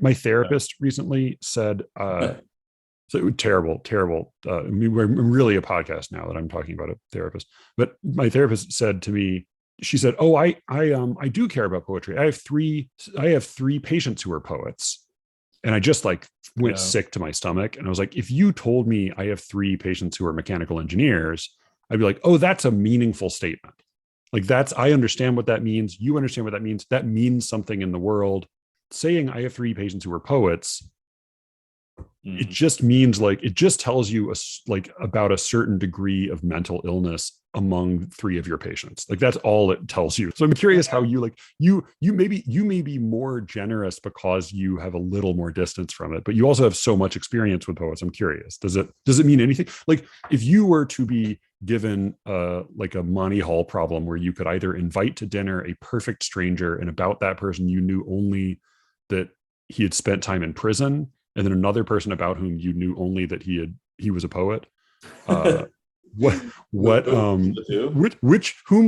My therapist recently said, so terrible. We're really a podcast now that I'm talking about a therapist. But my therapist said to me, she said, "Oh, I do care about poetry. I have three patients who are poets." And I just like went sick to my stomach. And I was like, if you told me I have three patients who are mechanical engineers, I'd be like, oh, that's a meaningful statement. Like I understand what that means. You understand what that means. That means something in the world. Saying I have three patients who are poets, it just means like, it just tells you about a certain degree of mental illness among three of your patients. Like that's all it tells you. So I'm curious how you may be more generous because you have a little more distance from it, but you also have so much experience with poets. I'm curious. Does it mean anything? Like if you were to be given like a Monty Hall problem where you could either invite to dinner a perfect stranger and about that person you knew only that he had spent time in prison, and then another person about whom you knew only that he was a poet. Whom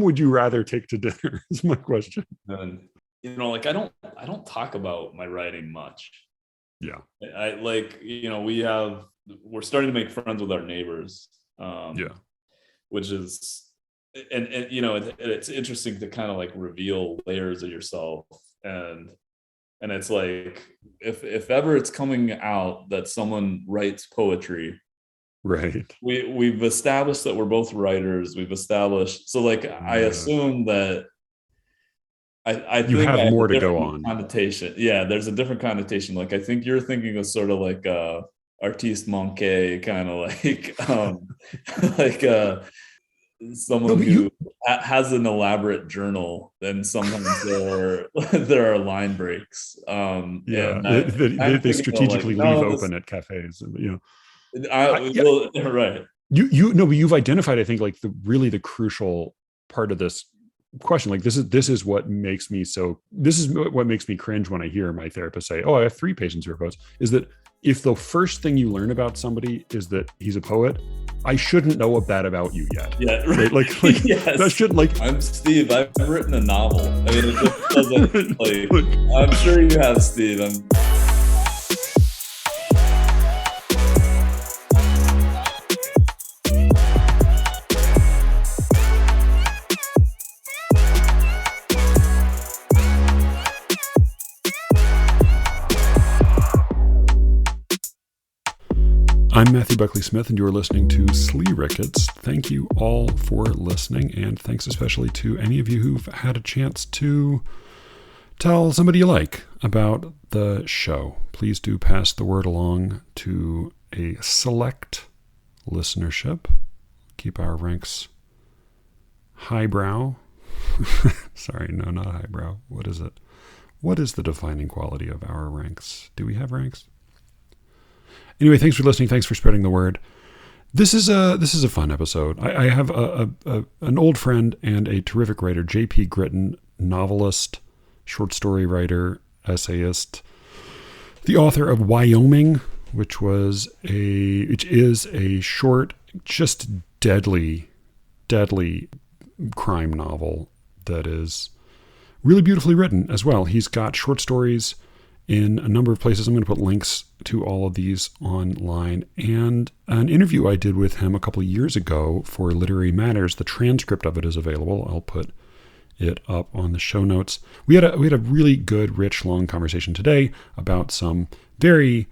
would you rather take to dinner is my question. And like I don't talk about my writing much. Yeah. I like, we're starting to make friends with our neighbors. Which is, and it's interesting to kind of like reveal layers of yourself. And it's like, if ever it's coming out that someone writes poetry, right? We've established that we're both writers. We've established, so like I assume that I you think have more to go on. Connotation, yeah. There's a different connotation. Like I think you're thinking of sort of like artiste manqué, kind of like like someone who has an elaborate journal, then sometimes there are line breaks. They strategically leave open at cafes. Right. But you've identified, I think, like the crucial part of this question. Like this is what makes me cringe when I hear my therapist say, "Oh, I have three patients who are poets." Is that if the first thing you learn about somebody is that he's a poet, I shouldn't know that about you yet. Yeah, right. Like yes. That shouldn't like. I'm Steve. I've written a novel. I mean, it just doesn't like. I'm sure you have, Steve. I'm Matthew Buckley Smith, and you're listening to Slee Rickets. Thank you all for listening, and thanks especially to any of you who've had a chance to tell somebody you like about the show. Please do pass the word along to a select listenership. Keep our ranks highbrow. Sorry, no, not highbrow. What is it? What is the defining quality of our ranks? Do we have ranks? Anyway, thanks for listening. Thanks for spreading the word. This is a fun episode. I have an old friend and a terrific writer, J.P. Gritton, novelist, short story writer, essayist, the author of Wyoming, which is a short, just deadly crime novel that is really beautifully written as well. He's got short stories in a number of places. I'm going to put links to all of these online, and an interview I did with him a couple of years ago for Literary Matters. The transcript of it is available. I'll put it up on the show notes. We had a really good, rich, long conversation today about some very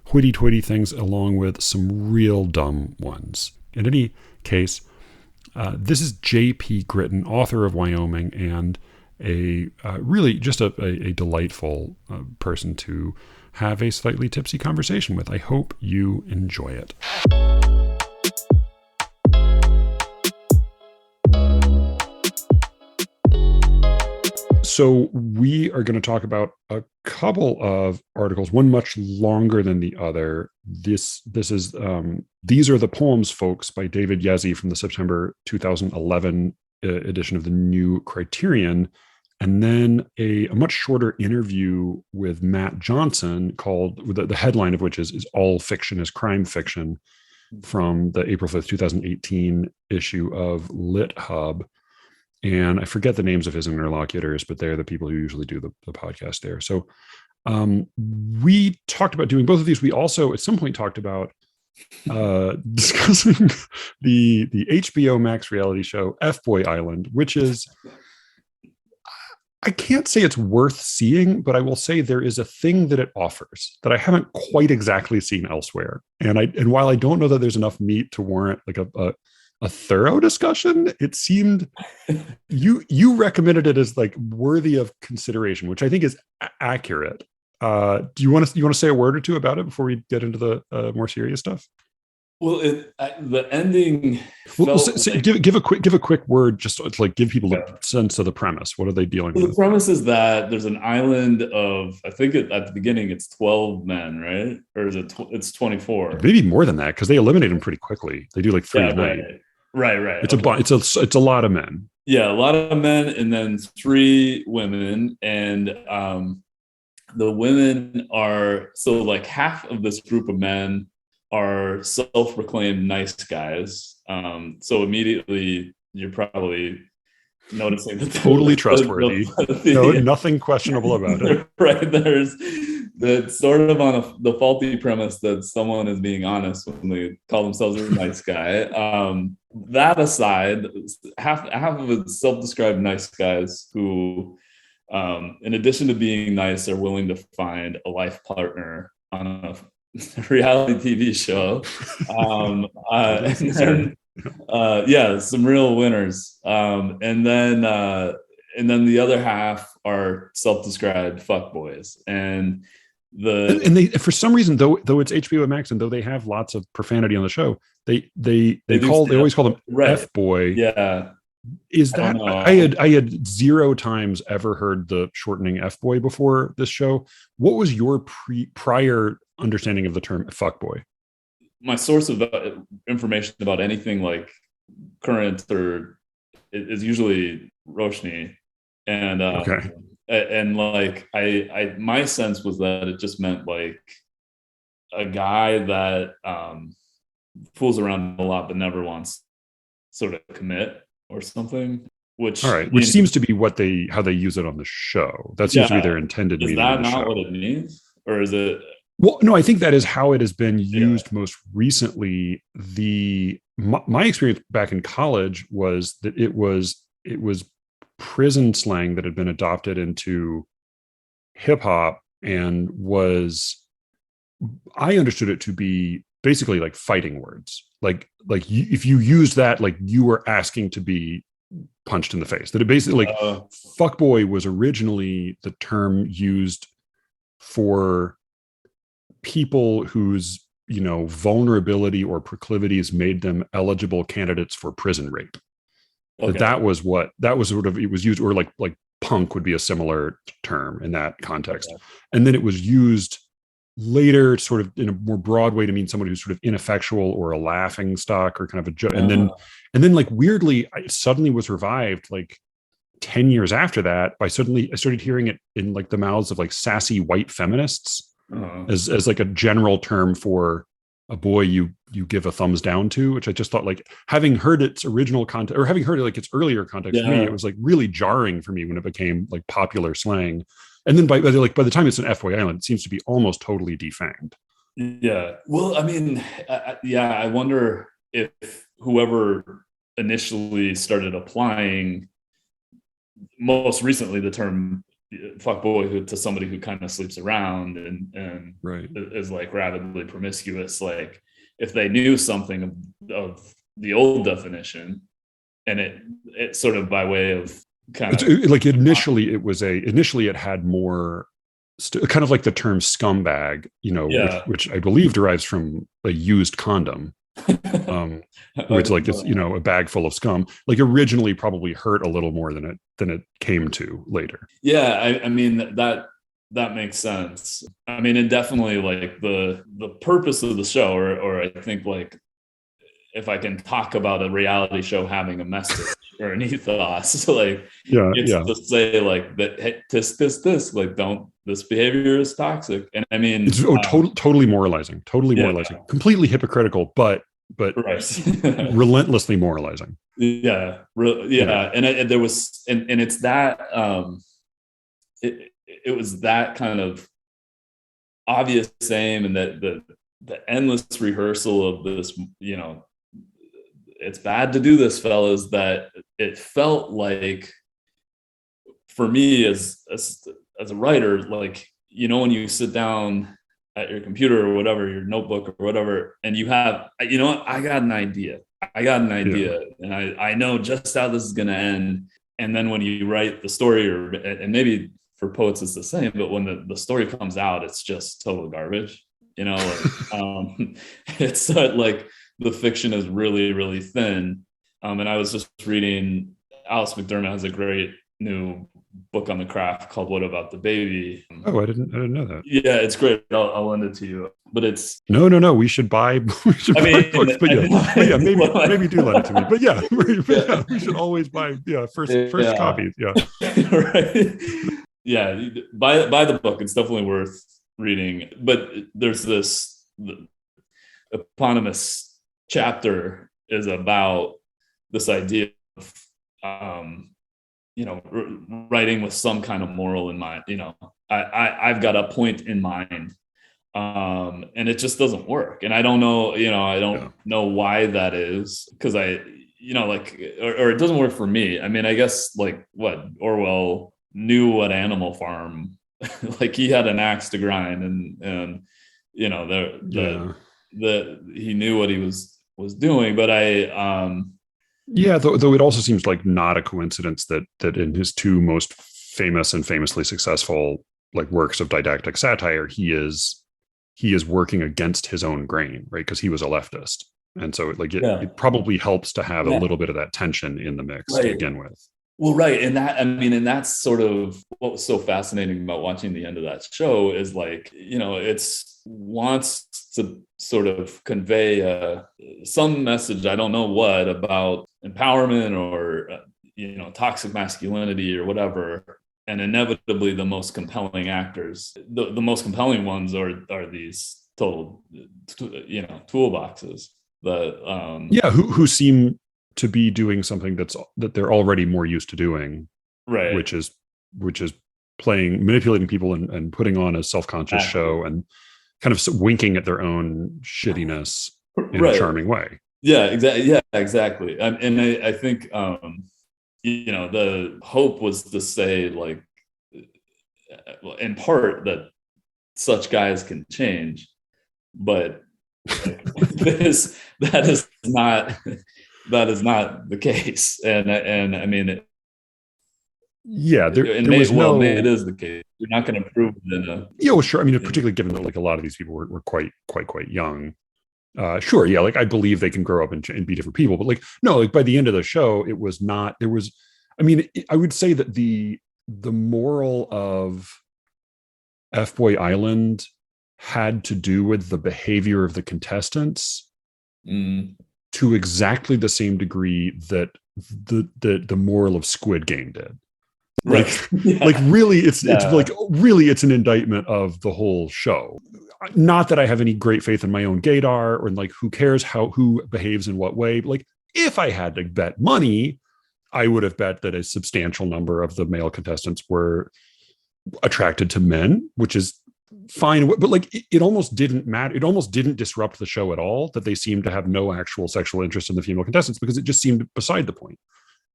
hoity-toity things along with some real dumb ones. In any case, this is J.P. Gritton, author of Wyoming, and really just a delightful person to have a slightly tipsy conversation with. I hope you enjoy it. So we are going to talk about a couple of articles, one much longer than the other. This is These Are the Poems, Folks, by David Yezzi from the September 2011 edition of the New Criterion. And then a much shorter interview with Matt Johnson called, the headline of which is All Fiction is Crime Fiction, from the April 5th, 2018 issue of Lit Hub. And I forget the names of his interlocutors, but they're the people who usually do the podcast there. So We talked about doing both of these. We also at some point talked about discussing the HBO Max reality show F-Boy Island, which is, I can't say it's worth seeing, but I will say there is a thing that it offers that I haven't quite exactly seen elsewhere. And while I don't know that there's enough meat to warrant like a thorough discussion, it seemed you recommended it as like worthy of consideration, which I think is accurate. Do you want to say a word or two about it before we get into the more serious stuff? Well, the ending. Well, give a quick word just to like give people a sense of the premise. What are they dealing with? The premise is that there's an island of, I think at the beginning it's 12 men, right? Or is it? It's 24. Maybe more than that because they eliminate them pretty quickly. They do like 3 a night. Right. It's a lot of men. Yeah, a lot of men, and then 3 women, and the women are, so like half of this group of men are self-proclaimed nice guys. So immediately you're probably noticing that totally trustworthy. No, nothing questionable about it. Right. There's that sort of on the faulty premise that someone is being honest when they call themselves a nice guy. That aside, half of it's self-described nice guys who, in addition to being nice, are willing to find a life partner on a reality TV show. Some real winners. And then the other half are self-described fuckboys. And they, for some reason, though it's HBO Max and though they have lots of profanity on the show, they always call them F-boy. Yeah. Is that I had 0 times ever heard the shortening F-boy before this show. What was your prior understanding of the term fuckboy? My source of information about anything like current or is usually Roshni, and and like I my sense was that it just meant like a guy that fools around a lot but never wants sort of commit or something. Which seems to be how they use it on the show. That seems to be their intended meaning. Is that not what it means, or is it? Well, no, I think that is how it has been used most recently. My experience back in college was that it was prison slang that had been adopted into hip hop and I understood it to be basically like fighting words. Like if you use that, like you were asking to be punched in the face. That it basically fuckboy was originally the term used for people whose vulnerability or proclivities made them eligible candidates for prison rape. That was sort of it was used, or like punk would be a similar term in that context. And then it was used later sort of in a more broad way to mean someone who's sort of ineffectual or a laughing stock or kind of a joke. And then like weirdly it suddenly was revived like 10 years after that I started hearing it in like the mouths of like sassy white feminists. As like a general term for a boy you give a thumbs down to, which I just thought, like, having heard its original context or having heard it like its earlier context for me, it was like really jarring for me when it became like popular slang. And then by the time it's an F-Boy Island, it seems to be almost totally defanged. Yeah. Well, I mean, I wonder if whoever initially started applying most recently the term fuckboy to somebody who kind of sleeps around and is like rabidly promiscuous, like if they knew something of the old definition, and it sort of by way of kind of like initially it had more kind of like the term scumbag, which I believe derives from a used condom. Where it's like it's a bag full of scum, like originally probably hurt a little more than it came to later. I mean that makes sense. I mean, and definitely like the purpose of the show, or I think like if I can talk about a reality show having a message or an ethos, so like to say like that, hey, this like don't, this behavior is toxic. And I mean it's totally moralizing, completely hypocritical, but relentlessly moralizing. And there was and it's that it was that kind of obvious aim, and that the endless rehearsal of this, it's bad to do this, fellas, that it felt like, for me as a writer, like, when you sit down at your computer or whatever, your notebook or whatever, and you have, I got an idea. And I know just how this is going to end. And then when you write the story, and maybe for poets it's the same, but when the story comes out, it's just total garbage, it's like the fiction is really, really thin. And I was just reading, Alice McDermott has a great new book on the craft called What About the Baby? Oh, I didn't know that. Yeah, it's great. I'll lend it to you. But it's no. We should buy books. But maybe do lend it to me. But we should always buy first copies. Yeah. Right. Yeah, buy the book. It's definitely worth reading. But there's this eponymous chapter is about this idea of writing with some kind of moral in mind. I've got a point in mind, and it just doesn't work. And I don't know, I don't know why that is, because or it doesn't work for me. I mean, I guess like what Orwell knew what Animal Farm, like he had an axe to grind, and he knew what he was doing. But though it also seems like not a coincidence that in his two most famous and famously successful like works of didactic satire, he is working against his own grain, right? Because he was a leftist, and so it probably helps to have a little bit of that tension in the mix to begin with. Well, right, and that's sort of what was so fascinating about watching the end of that show is like, it's wants to sort of convey some message, I don't know what, about empowerment or toxic masculinity or whatever. And inevitably the most compelling actors, the most compelling ones are these total toolboxes who seem to be doing something that they're already more used to doing, right? Which is manipulating people and putting on a self-conscious show and kind of winking at their own shittiness in a charming way. Yeah, exactly. Yeah, exactly. And I think the hope was to say, like, in part, that such guys can change, but like, that is not the case. And I mean, it is the case. You're not going to prove it sure. I mean, particularly given that like a lot of these people were quite young. Sure, yeah, like I believe they can grow up and be different people, but like no, like by the end of the show, it was not. There was, I mean, I would say that the moral of F Boy Island had to do with the behavior of the contestants to exactly the same degree that the moral of Squid Game did. Like, like really, it's an indictment of the whole show. Not that I have any great faith in my own gaydar, or like who cares who behaves in what way. But like, if I had to bet money, I would have bet that a substantial number of the male contestants were attracted to men, which is fine. But like, it almost didn't matter. It almost didn't disrupt the show at all that they seemed to have no actual sexual interest in the female contestants, because it just seemed beside the point.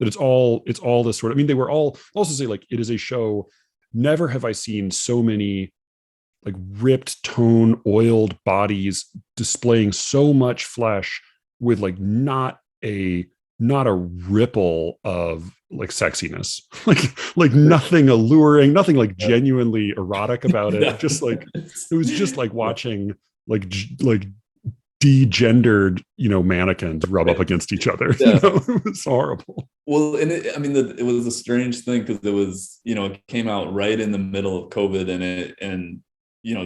That it's all this sort of, I mean, they were all also say like, it is a show. Never have I seen so many like ripped, tone, oiled bodies displaying so much flesh with like not a ripple of like sexiness, like nothing alluring, nothing like genuinely erotic about it. Just like, it was just like watching like degendered, mannequins rub up against each other. It was horrible. Well, and it was a strange thing because it was, it came out right in the middle of COVID, and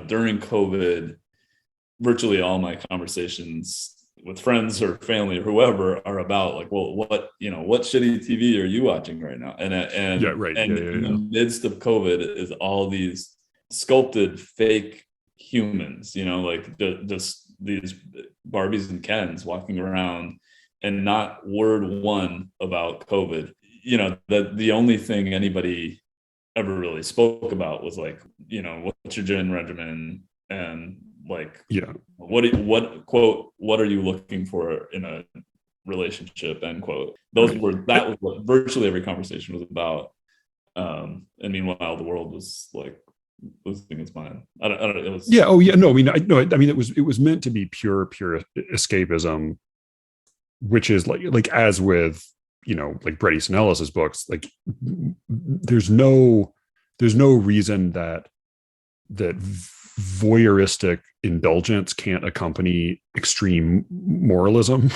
during COVID, virtually all my conversations with friends or family or whoever are about like, well, what shitty TV are you watching right now? And in the midst of COVID is all these sculpted fake humans, like just these Barbies and Kens walking around and not word one about COVID. The only thing anybody ever really spoke about was like, what's your gin regimen? and like, yeah, what are you looking for in a relationship, end quote. That was what virtually every conversation was about. And meanwhile the world was like losing its mind. I don't it was, yeah. Oh yeah, no, I mean, I mean, it was meant to be pure escapism, which is like as with, like Bret Easton Ellis's books, like there's no reason that voyeuristic indulgence can't accompany extreme moralism.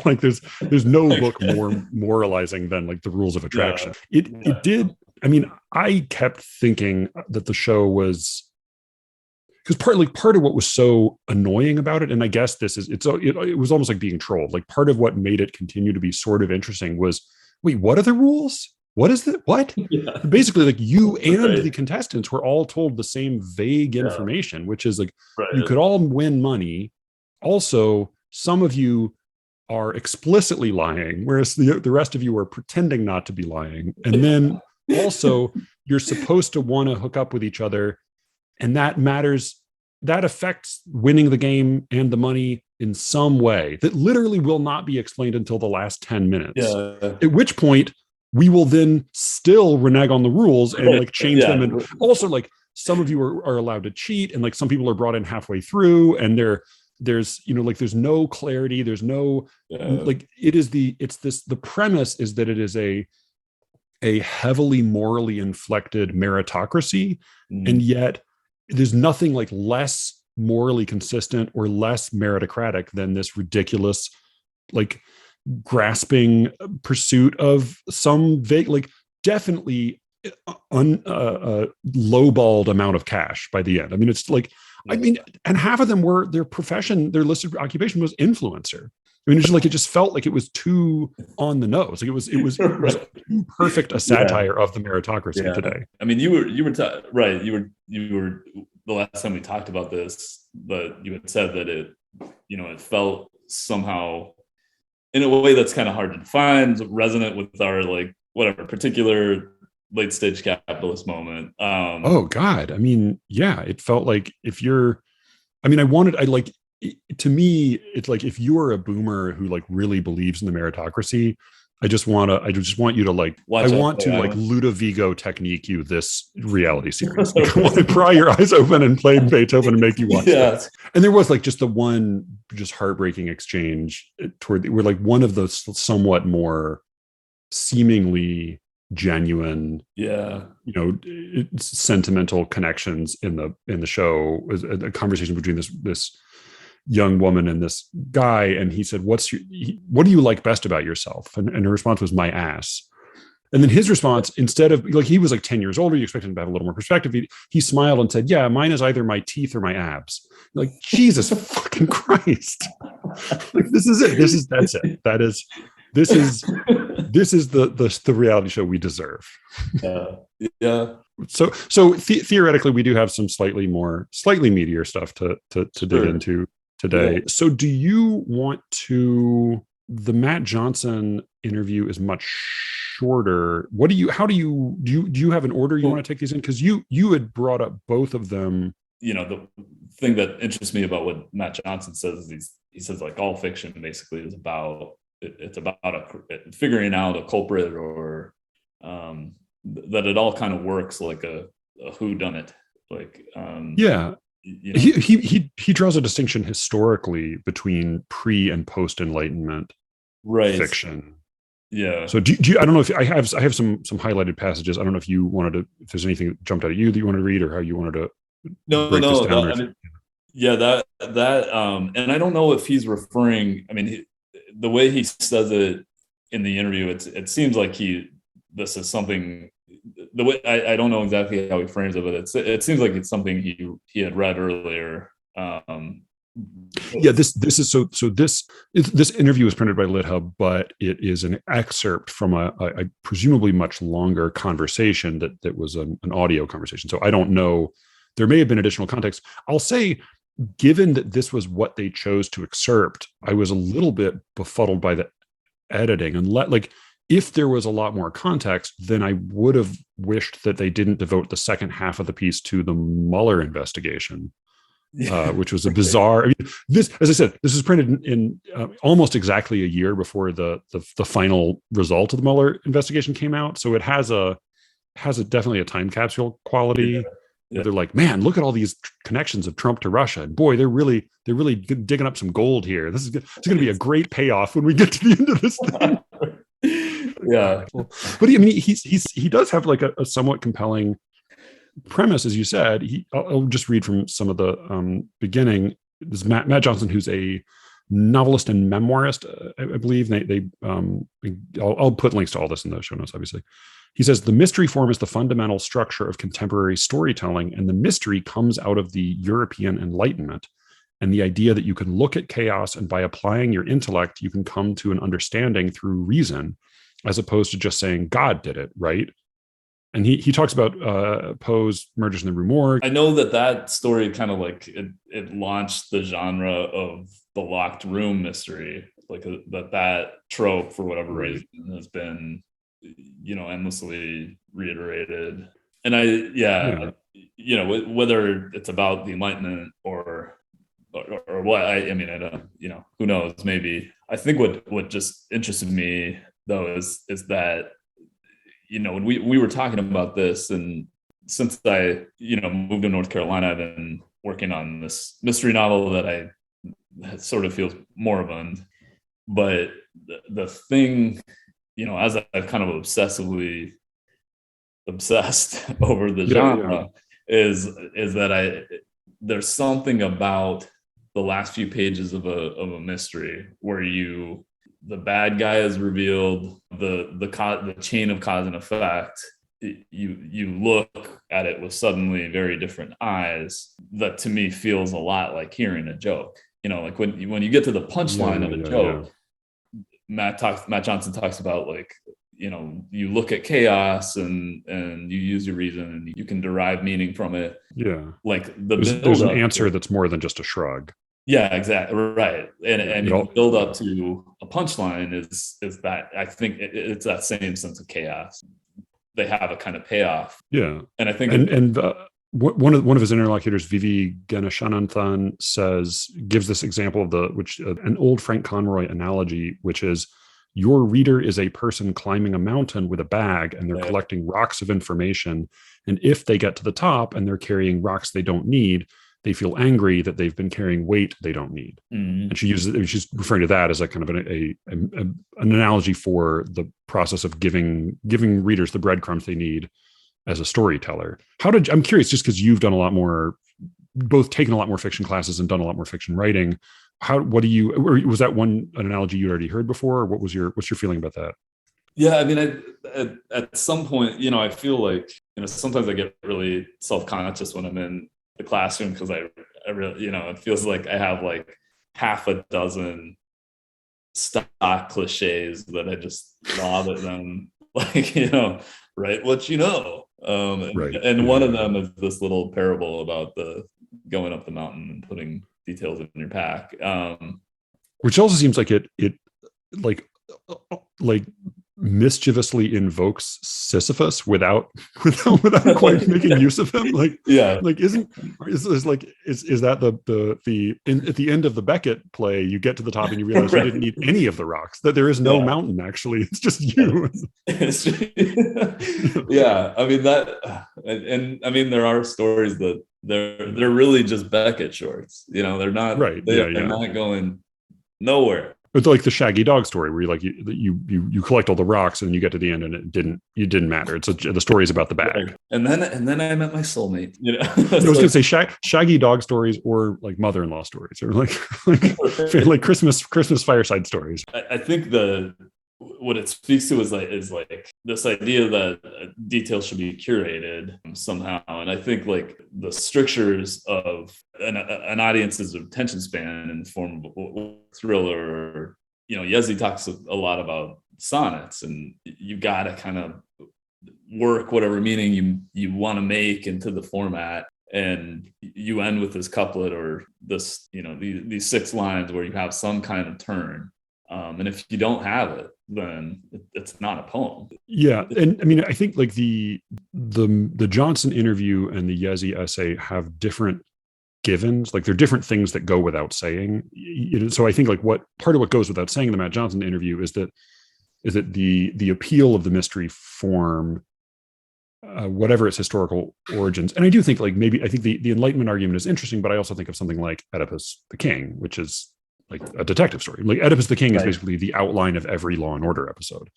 Like there's no book more moralizing than like The Rules of Attraction. It did. I mean, I kept thinking that the show was, because part of what was so annoying about it, and I guess it was almost like being trolled. Like part of what made it continue to be sort of interesting was, wait, what are the rules? What is that? What? Yeah. Basically, like you and the contestants were all told the same vague information, which is like, you could all win money. Also, some of you are explicitly lying, whereas the rest of you are pretending not to be lying. And then also, you're supposed to want to hook up with each other. And that matters. That affects winning the game and the money in some way that literally will not be explained until the last 10 minutes. Yeah. At which point, we will then still renege on the rules and like change them. And also, like, some of you are allowed to cheat, and like some people are brought in halfway through, and there's like there's no clarity, there's no like the premise is that it is a heavily morally inflected meritocracy, and yet there's nothing like less morally consistent or less meritocratic than this ridiculous, like, grasping pursuit of some vague, like, definitely lowballed amount of cash by the end. I mean, it's like, I mean, and half of them were, their listed occupation was influencer. I mean, it just felt like it was too on the nose. Like it was too perfect a satire of the meritocracy today. I mean, you were right. You were the last time we talked about this, but you had said that it felt somehow in a way that's kind of hard to define, resonant with our like whatever particular late stage capitalist moment. Oh God. I mean, yeah, it felt like to me, it's like, if you are a boomer who like really believes in the meritocracy, I just want you to like, Ludovico technique you this reality series. I want to pry your eyes open and play Beethoven and make you watch that. And there was like just the one just heartbreaking exchange where like one of those somewhat more seemingly genuine, sentimental connections in the show was a conversation between this young woman and this guy, and he said, what do you like best about yourself? And her response was, my ass. And then his response, instead of like, he was like 10 years older, you expect him to have a little more perspective, he smiled and said, yeah, mine is either my teeth or my abs. Like, Jesus fucking Christ. Like, this is it. That's it. This is the reality show we deserve. Yeah. So theoretically, we do have some slightly meatier stuff to dig into today. Yeah. So do you want the Matt Johnson interview is much shorter. How do you have an order you want to take these in? Because you had brought up both of them. The thing that interests me about what Matt Johnson says is he says like all fiction basically is about figuring out a culprit, or that it all kind of works like a whodunit. Like he draws a distinction historically between pre and post Enlightenment fiction. Yeah. So do you, I don't know if I have some highlighted passages. I don't know if you wanted to, if there's anything that jumped out at you that you wanted to read, or how you wanted to break this down. And I don't know if he's referring, the way he says it in the interview, it seems like this is something, the way I don't know exactly how he frames it, but it seems like it's something he had read earlier. This interview was printed by LitHub, but it is an excerpt from a presumably much longer conversation that was an audio conversation. So I don't know, there may have been additional context. I'll say, given that this was what they chose to excerpt, I was a little bit befuddled by the editing, and if there was a lot more context, then I would have wished that they didn't devote the second half of the piece to the Mueller investigation. which was a bizarre. I mean, this, as I said, this was printed in almost exactly a year before the final result of the Mueller investigation came out. So it has a definitely a time capsule quality. Yeah. They're like, man, look at all these connections of Trump to Russia, and boy, they're really digging up some gold here. It's going to be a great payoff when we get to the end of this thing. Yeah, but I mean, he does have like a somewhat compelling premise, as you said. I'll just read from some of the beginning. This is Matt Johnson, who's a novelist and memoirist, I believe. I'll put links to all this in the show notes, obviously. He says, the mystery form is the fundamental structure of contemporary storytelling, and the mystery comes out of the European Enlightenment and the idea that you can look at chaos, and by applying your intellect, you can come to an understanding through reason, as opposed to just saying God did it, right? And he talks about Poe's Murders in the Rue Morgue. I know that story kind of like it launched the genre of the locked room mystery, like that trope, for whatever reason, has been, endlessly reiterated. And whether it's about the Enlightenment or what, I mean, I don't, who knows, maybe. I think what just interested me though is that, when we were talking about this, and since I, moved to North Carolina, I've been working on this mystery novel that sort of feels moribund. But the thing, as I've kind of obsessed over the genre, is that there's something about the last few pages of a mystery where the bad guy is revealed, the chain of cause and effect. You look at it with suddenly very different eyes. That to me feels a lot like hearing a joke. Like when you get to the punchline of a joke. Matt Johnson talks about, like, you look at chaos and you use your reason and you can derive meaning from it. Yeah, like there's an answer that's more than just a shrug. Yeah, exactly. Right. And you build up to a punchline is that, I think it's that same sense of chaos. They have a kind of payoff. Yeah. And I think one of his interlocutors, Vivi Ganeshananthan, gives this example of an old Frank Conroy analogy, which is, your reader is a person climbing a mountain with a bag, and they're collecting rocks of information. And if they get to the top and they're carrying rocks they don't need, they feel angry that they've been carrying weight they don't need. Mm-hmm. And she's referring to that as a kind of an analogy for the process of giving readers the breadcrumbs they need as a storyteller. I'm curious, just because you've done a lot more, both taken a lot more fiction classes and done a lot more fiction writing. Was that an analogy you'd already heard before? Or what's your feeling about that? Yeah, I mean, at some point, I feel like, sometimes I get really self-conscious when I'm in the classroom, because I really, it feels like I have like half a dozen stock cliches that I just lob at them, like, write what you know. Right. And one of them is this little parable about the going up the mountain and putting details in your pack. Which also seems like it like mischievously invokes Sisyphus without quite making use of him. Like, yeah, like is that at the end of the Beckett play, you get to the top and you realize you didn't need any of the rocks, that there is no mountain, actually, it's just you. Yeah, I mean that, and I mean there are stories that they're really just Beckett shorts, they're not right. They're not going nowhere. It's like the Shaggy Dog story, where you collect all the rocks and you get to the end and it didn't matter. The story is about the bag. And then I met my soulmate. I was going to say Shaggy Dog stories, or like mother-in-law stories, or like Christmas fireside stories. I think what it speaks to is like this idea that details should be curated somehow. And I think like the strictures of an audience's attention span in the form of a thriller, Yezi talks a lot about sonnets, and you got to kind of work whatever meaning you want to make into the format. And you end with this couplet or this, these 6 lines where you have some kind of turn. And if you don't have it, then it's not a poem. Yeah. And I mean, I think like the Johnson interview and the Yezi essay have different givens. Like they're different things that go without saying. So I think like what part of what goes without saying in the Matt Johnson interview is that the appeal of the mystery form, whatever its historical origins. And I do think like maybe I think the Enlightenment argument is interesting, but I also think of something like Oedipus the King, which is like a detective story. Like Oedipus the King is basically the outline of every Law and Order episode.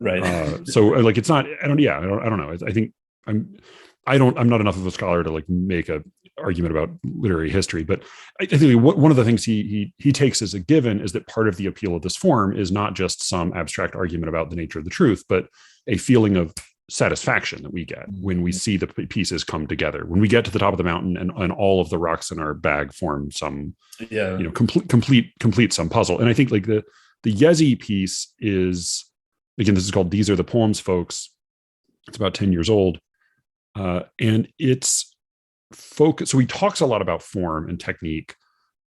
Right. So like it's not. I don't know. I think I'm not enough of a scholar to like make a argument about literary history, but I think one of the things he takes as a given is that part of the appeal of this form is not just some abstract argument about the nature of the truth, but a feeling of satisfaction that we get when we see the pieces come together, when we get to the top of the mountain and all of the rocks in our bag form some, complete some puzzle. And I think like the Yezi piece is, again, this is called These Are the Poems, folks. It's about 10 years old. And it's focus. So he talks a lot about form and technique,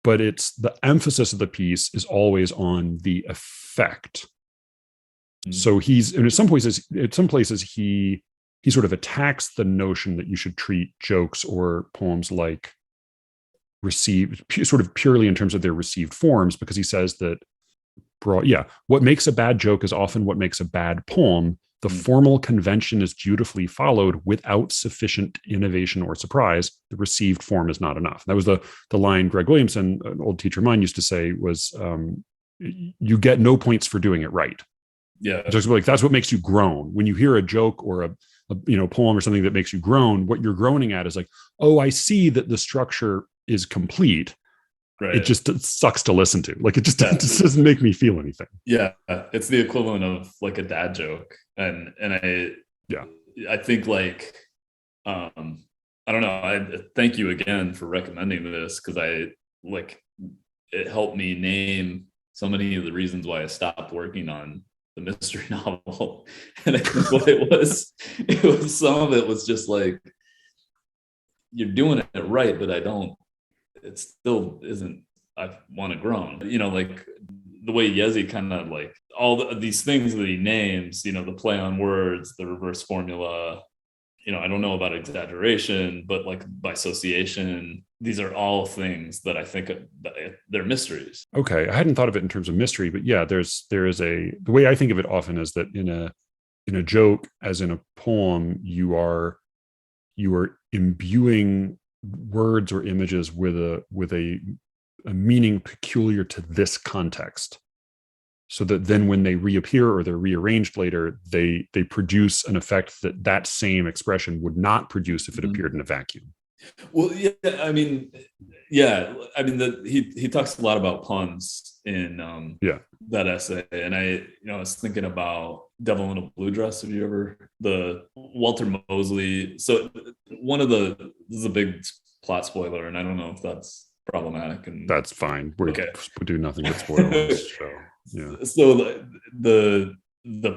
but it's the emphasis of the piece is always on the effect. So in some places he sort of attacks the notion that you should treat jokes or poems like received, sort of purely in terms of their received forms, because he says that what makes a bad joke is often what makes a bad poem. The formal convention is dutifully followed without sufficient innovation or surprise. The received form is not enough. That was the line Greg Williamson, an old teacher of mine, used to say was, you get no points for doing it right. Yeah. Just like that's what makes you groan. When you hear a joke or a poem or something that makes you groan, what you're groaning at is like, oh, I see that the structure is complete. Right. It just sucks to listen to. Like it just doesn't make me feel anything. Yeah. It's the equivalent of like a dad joke. And I think like, I don't know. I thank you again for recommending this, because it helped me name so many of the reasons why I stopped working on the mystery novel. And I think what it was some of it was just like, you're doing it right, but it still isn't, I want to groan, like the way Yezi kind of like all these things that he names, the play on words, the reverse formula, I don't know about exaggeration, but like bisociation, these are all things that I think they're mysteries. Okay. I hadn't thought of it in terms of mystery, but yeah, there is the way I think of it often is that in a joke, as in a poem, you are imbuing words or images with a meaning peculiar to this context, so that then when they reappear or they're rearranged later, they produce an effect that same expression would not produce if it appeared in a vacuum. Well, he talks a lot about puns in that essay, and I was thinking about Devil in a Blue Dress. Have you ever, the Walter Mosley? So this is a big plot spoiler, and I don't know if that's problematic. And that's fine. We do nothing but spoil this show. Yeah. So the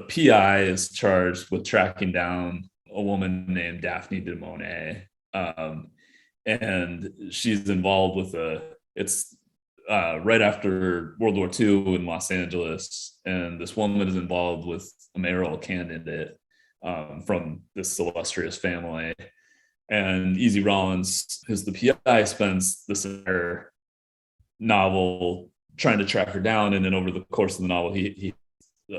PI is charged with tracking down a woman named Daphne de Monet, and she's involved with it's right after World War II in Los Angeles, and this woman is involved with a mayoral candidate from this illustrious family. And Easy Rollins, who's the PI, spends this entire novel trying to track her down, and then over the course of the novel, he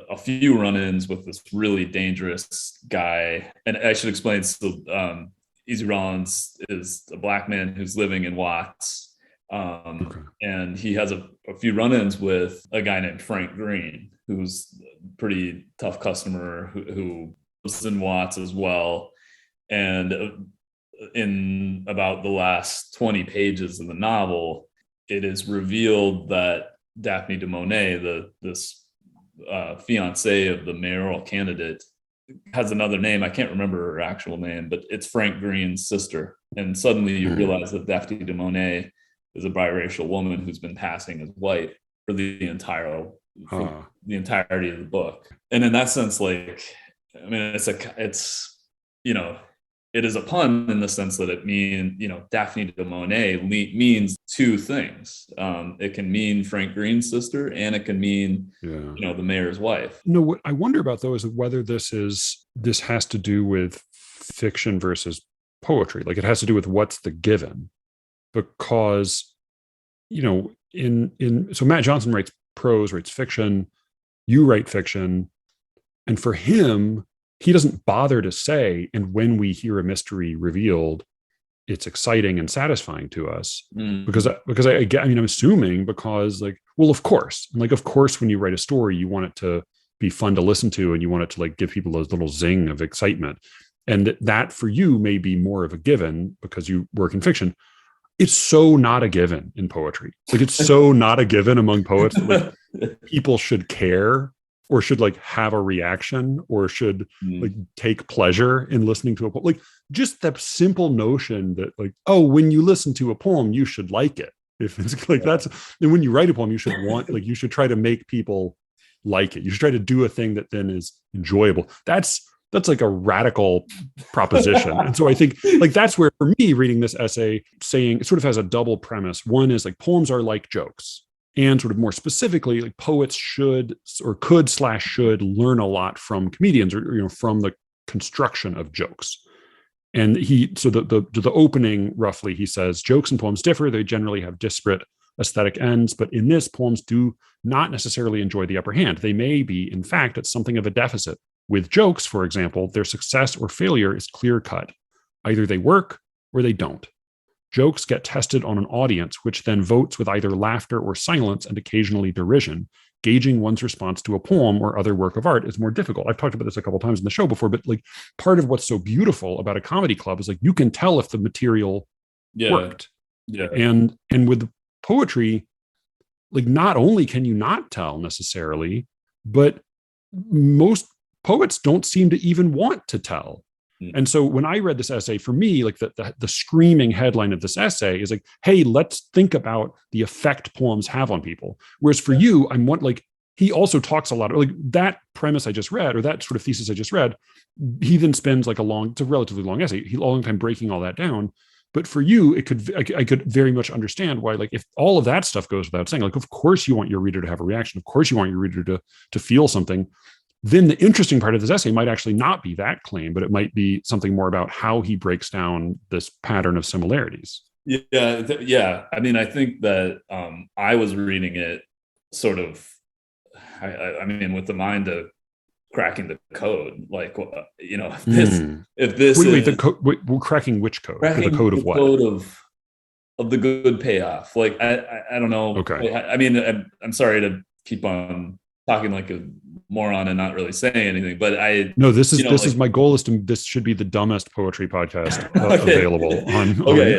a few run-ins with this really dangerous guy. And I should explain, so Easy Rollins is a Black man who's living in Watts, and he has a few run-ins with a guy named Frank Green, who's a pretty tough customer who lives in Watts as well. And in about the last 20 pages of the novel, it is revealed that Daphne de Monet, this fiance of the mayoral candidate, has another name. I can't remember her actual name, but it's Frank Green's sister. And suddenly you realize that Daphne de Monet is a biracial woman who's been passing as white for the entirety of the book. And in that sense, like, I mean, it is a pun in the sense that it means, Daphne de Monet means two things. It can mean Frank Green's sister, and it can mean, the mayor's wife. No, what I wonder about though is whether this has to do with fiction versus poetry. Like it has to do with what's the given. because, so Matt Johnson writes prose, writes fiction, you write fiction. And for him, he doesn't bother to say, and when we hear a mystery revealed, it's exciting and satisfying to us. Because I'm assuming because of course, and of course, when you write a story, you want it to be fun to listen to, and you want it to give people those little zing of excitement. And that for you may be more of a given because you work in fiction. It's so not a given in poetry. It's so not a given among poets that people should care or should have a reaction or should take pleasure in listening to a poem. Just that simple notion that when you listen to a poem, you should like it. If it's that's, and when you write a poem, you should you should try to make people like it. You should try to do a thing that then is enjoyable. That's a radical proposition. And so I think that's where, for me, reading this essay, saying it sort of has a double premise. One is poems are like jokes. And sort of more specifically, poets should learn a lot from comedians or from the construction of jokes. And the opening, roughly, he says, jokes and poems differ. They generally have disparate aesthetic ends, but in this, poems do not necessarily enjoy the upper hand. They may be, in fact, at something of a deficit. With jokes, for example, their success or failure is clear-cut. Either they work or they don't. Jokes get tested on an audience, which then votes with either laughter or silence and occasionally derision. Gauging one's response to a poem or other work of art is more difficult. I've talked about this a couple of times in the show before, but part of what's so beautiful about a comedy club is you can tell if the material worked. Yeah. And with poetry, not only can you not tell necessarily, but most poets don't seem to even want to tell. And so when I read this essay, for me, the screaming headline of this essay is hey, let's think about the effect poems have on people. Whereas for you, he also talks a lot that premise I just read, or that sort of thesis I just read, he then spends it's a relatively long essay, a long time breaking all that down. But for you, I could very much understand why, if all of that stuff goes without saying, of course you want your reader to have a reaction. Of course you want your reader to feel something. Then the interesting part of this essay might actually not be that claim, but it might be something more about how he breaks down this pattern of similarities. Yeah. I mean, I think that I was reading it sort of, I mean, with the mind of cracking the code, if this we're cracking which code? The code of what? Code of the good payoff. I don't know. Okay. I mean, I'm sorry to keep on talking like a moron and not really saying anything, but this is my goal is this should be the dumbest poetry podcast available on. Okay,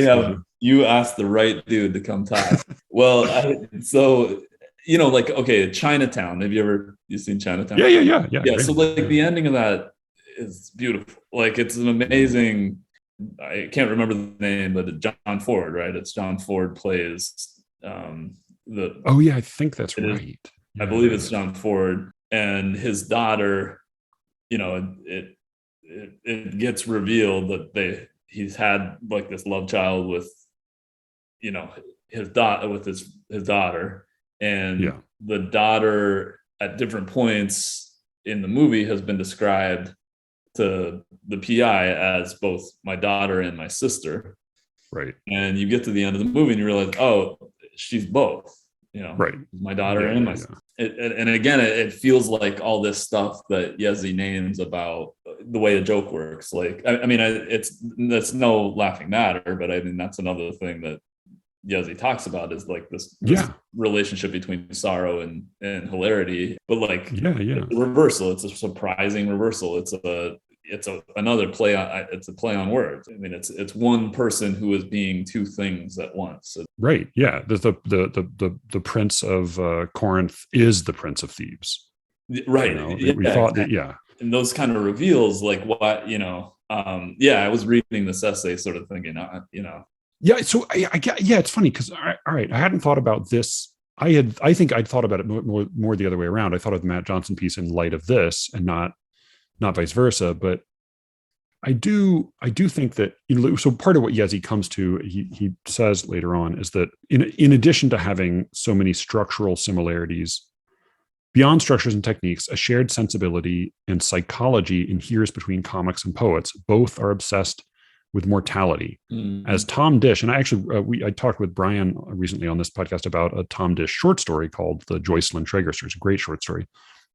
on you asked the right dude to come talk. Well, Chinatown. Have you seen Chinatown? Yeah. So the ending of that is beautiful. It's an amazing. I can't remember the name, but John Ford, right? It's John Ford plays the. Oh yeah, I think that's right. I believe it's John Ford and his daughter. It gets revealed that he's had this love child with, his daughter, and the daughter at different points in the movie has been described to the PI as both my daughter and my sister. Right. And you get to the end of the movie and you realize, oh, she's both. Right. My daughter and my sister. And again, it feels like all this stuff that Yezi names about the way a joke works. That's no laughing matter, but I mean, that's another thing that Yezi talks about is this relationship between sorrow and hilarity, but it's a reversal. It's a surprising reversal. It's another play on. It's a play on words. I mean, it's one person who is being two things at once. Right. Yeah. The prince of Corinth is the prince of Thebes. Right. We thought that. Yeah. And those kind of reveals, I was reading this essay, sort of thinking, Yeah. So it's funny because all right, I hadn't thought about this. I think I'd thought about it more the other way around. I thought of the Matt Johnson piece in light of this, and not vice versa. But I do think that so part of what Yezi comes to, he says later on, is that in addition to having so many structural similarities, beyond structures and techniques, a shared sensibility and psychology inheres between comics and poets. Both are obsessed with mortality. As Tom Dish, and I talked with Brian recently on this podcast about a Tom Dish short story called The Joycelyn Traeger Story. It's a great short story.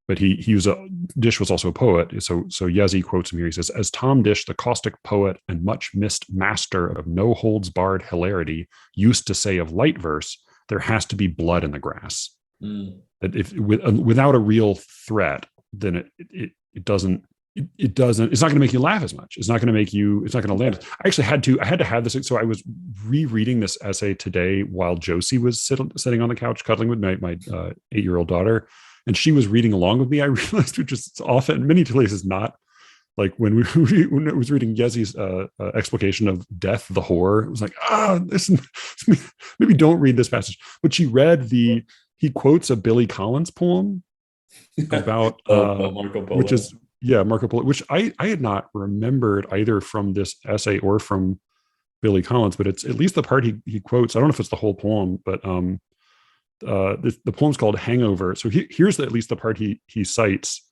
But Dish was also a poet. So Yezi quotes him here. He says, as Tom Dish, the caustic poet and much missed master of no holds barred hilarity, used to say of light verse, there has to be blood in the grass. That without a real threat, then it doesn't, it's not going to make you laugh as much. It's not going to land. I actually had to have this. So I was rereading this essay today while Josie was sitting on the couch cuddling with my 8-year-old daughter. And she was reading along with me. I realized, which is often, in many places, not like when I was reading Yezi's explication of Death, the Whore. It was like, maybe don't read this passage. But she read he quotes a Billy Collins poem about Marco Polo. which is Marco Polo, which I had not remembered either from this essay or from Billy Collins, but it's at least the part he quotes. I don't know if it's the whole poem, but the poem's called Hangover. So here's at least the part he cites.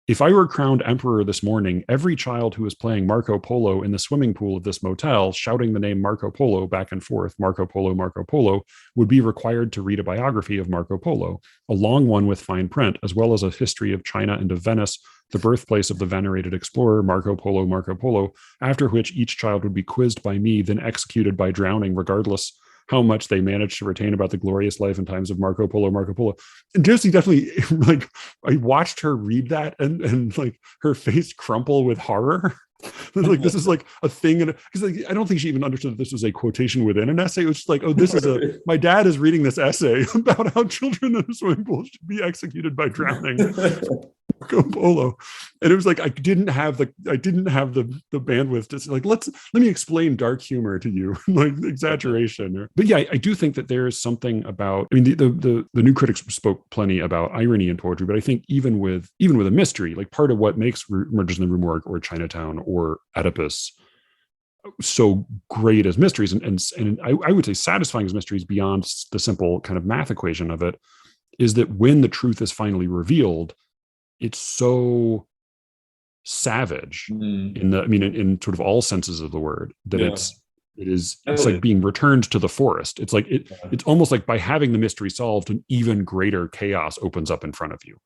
If I were crowned emperor this morning, every child who is playing Marco Polo in the swimming pool of this motel, shouting the name Marco Polo back and forth, Marco Polo, would be required to read a biography of Marco Polo, a long one with fine print, as well as a history of China and of Venice, the birthplace of the venerated explorer Marco Polo, after which each child would be quizzed by me, then executed by drowning, regardless how much they managed to retain about the glorious life and times of Marco Polo. And Josie definitely, like, I watched her read that and like her face crumple with horror. Like, this is like a thing. And because like, I don't think she even understood that this was a quotation within an essay. It was just like, oh, this is my dad is reading this essay about how children in a swimming pool should be executed by drowning. Marco Polo. And it was like I didn't have the bandwidth to say, like, let me explain dark humor to you, like exaggeration. But yeah, I do think that there is something about, I mean, the new critics spoke plenty about irony in poetry, but I think even with a mystery, like part of what makes Murders in the Rue Morgue or Chinatown or Oedipus so great as mysteries, and I would say satisfying as mysteries beyond the simple kind of math equation of it, is that when the truth is finally revealed, it's so savage in sort of all senses of the word that it's like being returned to the forest. It's like it's almost like by having the mystery solved, an even greater chaos opens up in front of you.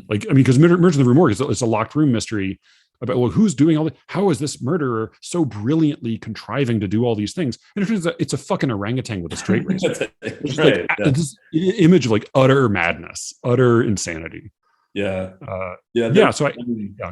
Like, I mean, because Murders in the Rue Morgue is a locked room mystery about, well, who's doing all this? How is this murderer so brilliantly contriving to do all these things? And it turns out it's a fucking orangutan with a straight razor. It's right, like this image of like utter madness, utter insanity. Yeah. So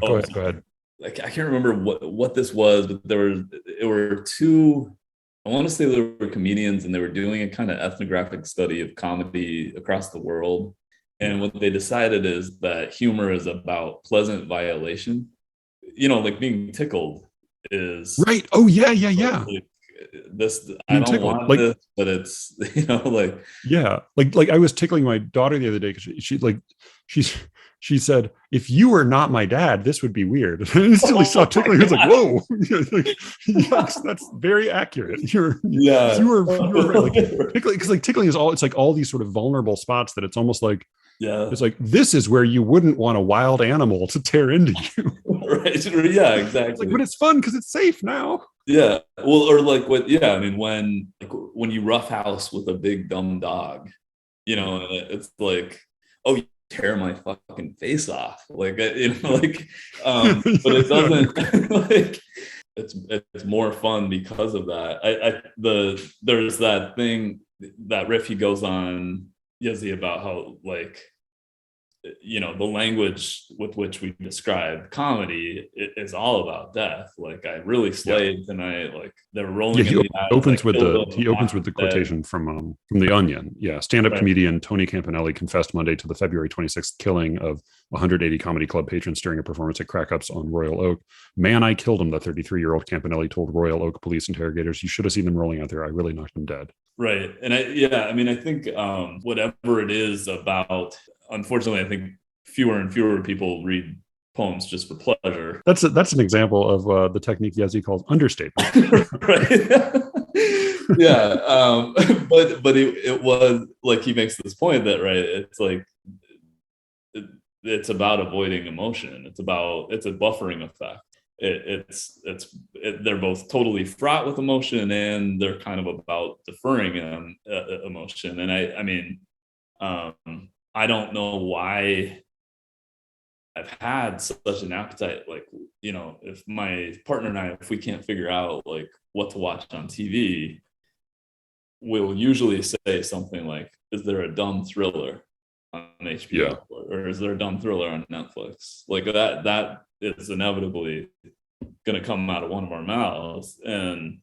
go ahead. I can't remember what this was, but there were two, I want to say they were comedians, and they were doing a kind of ethnographic study of comedy across the world. And what they decided is that humor is about pleasant violation. You know, like being tickled is right. Oh yeah. Like, this I don't tickled. Want like, this, but it's, you know, like like I was tickling my daughter the other day because she said, if you were not my dad, this would be weird. And I instantly saw tickling. I was like, whoa, like, yes, that's very accurate. You were like tickling, because like tickling is it's like all these sort of vulnerable spots that it's almost like, it's like, this is where you wouldn't want a wild animal to tear into you. Right. Yeah, exactly. It's like, but it's fun because it's safe now. Yeah. Well, or like I mean, when you roughhouse with a big dumb dog, you know, it's like, oh, you tear my fucking face off. Like, you know, like, but it doesn't like, it's more fun because of that. There's that thing, that riff he goes on, Yezi, about how, like, you know, the language with which we describe comedy is all about death. Like, I really slayed tonight. Like, they're rolling. He opens with the quotation from The Onion. Yeah, stand-up comedian Tony Campanelli confessed Monday to the February 26th killing of 180 comedy club patrons during a performance at Crack Ups on Royal Oak. Man, I killed him, the 33-year-old Campanelli told Royal Oak police interrogators. You should have seen them rolling out there. I really knocked them dead. Right. And I mean, I think whatever it is about, unfortunately, I think fewer and fewer people read poems just for pleasure. That's an example of the technique Yezi calls understatement. Right. Yeah. But it was like, he makes this point that, right, it's like, it's about avoiding emotion. It's a buffering effect. they're both totally fraught with emotion, and they're kind of about deferring emotion. And I mean, I don't know why I've had such an appetite. Like, you know, if my partner and I, if we can't figure out like what to watch on TV, we'll usually say something like, is there a dumb thriller on HBO, or is there a dumb thriller on Netflix? Like that is inevitably going to come out of one of our mouths. And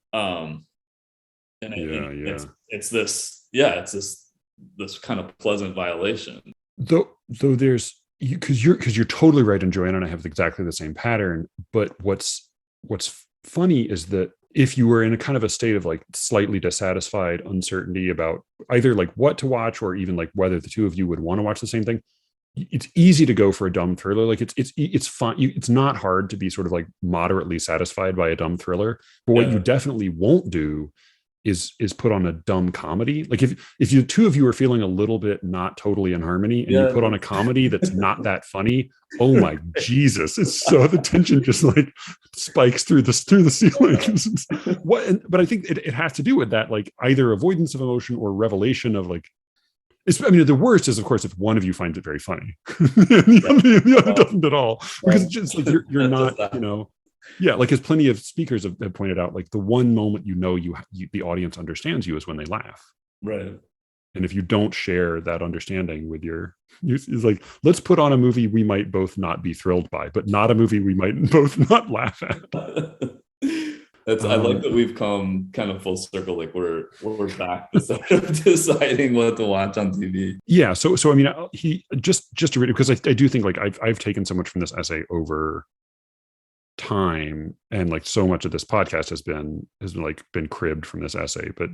it's this kind of pleasant violation. Though there's, because you're totally right, and Joanna and I have exactly the same pattern. But what's funny is that if you were in a kind of a state of like slightly dissatisfied uncertainty about either like what to watch, or even like whether the two of you would want to watch the same thing, it's easy to go for a dumb thriller. Like it's fun. It's not hard to be sort of like moderately satisfied by a dumb thriller. But what you definitely won't do is put on a dumb comedy. Like if you two of you are feeling a little bit not totally in harmony, and you put on a comedy that's not that funny, oh my Jesus, it's so, the tension just like spikes through the ceiling. But I think it has to do with that, like either avoidance of emotion or revelation of like, I mean, the worst is, of course, if one of you finds it very funny, the other doesn't at all, because it's just like you're not, you know. Yeah, like as plenty of speakers have pointed out, like the one moment you the audience understands you is when they laugh. Right. And if you don't share that understanding with it's like, let's put on a movie we might both not be thrilled by, but not a movie we might both not laugh at. I like that we've come kind of full circle. Like we're back to deciding what to watch on TV. Yeah. So I mean, he just to read it, because I do think like I've taken so much from this essay over time, and like so much of this podcast has been cribbed from this essay. But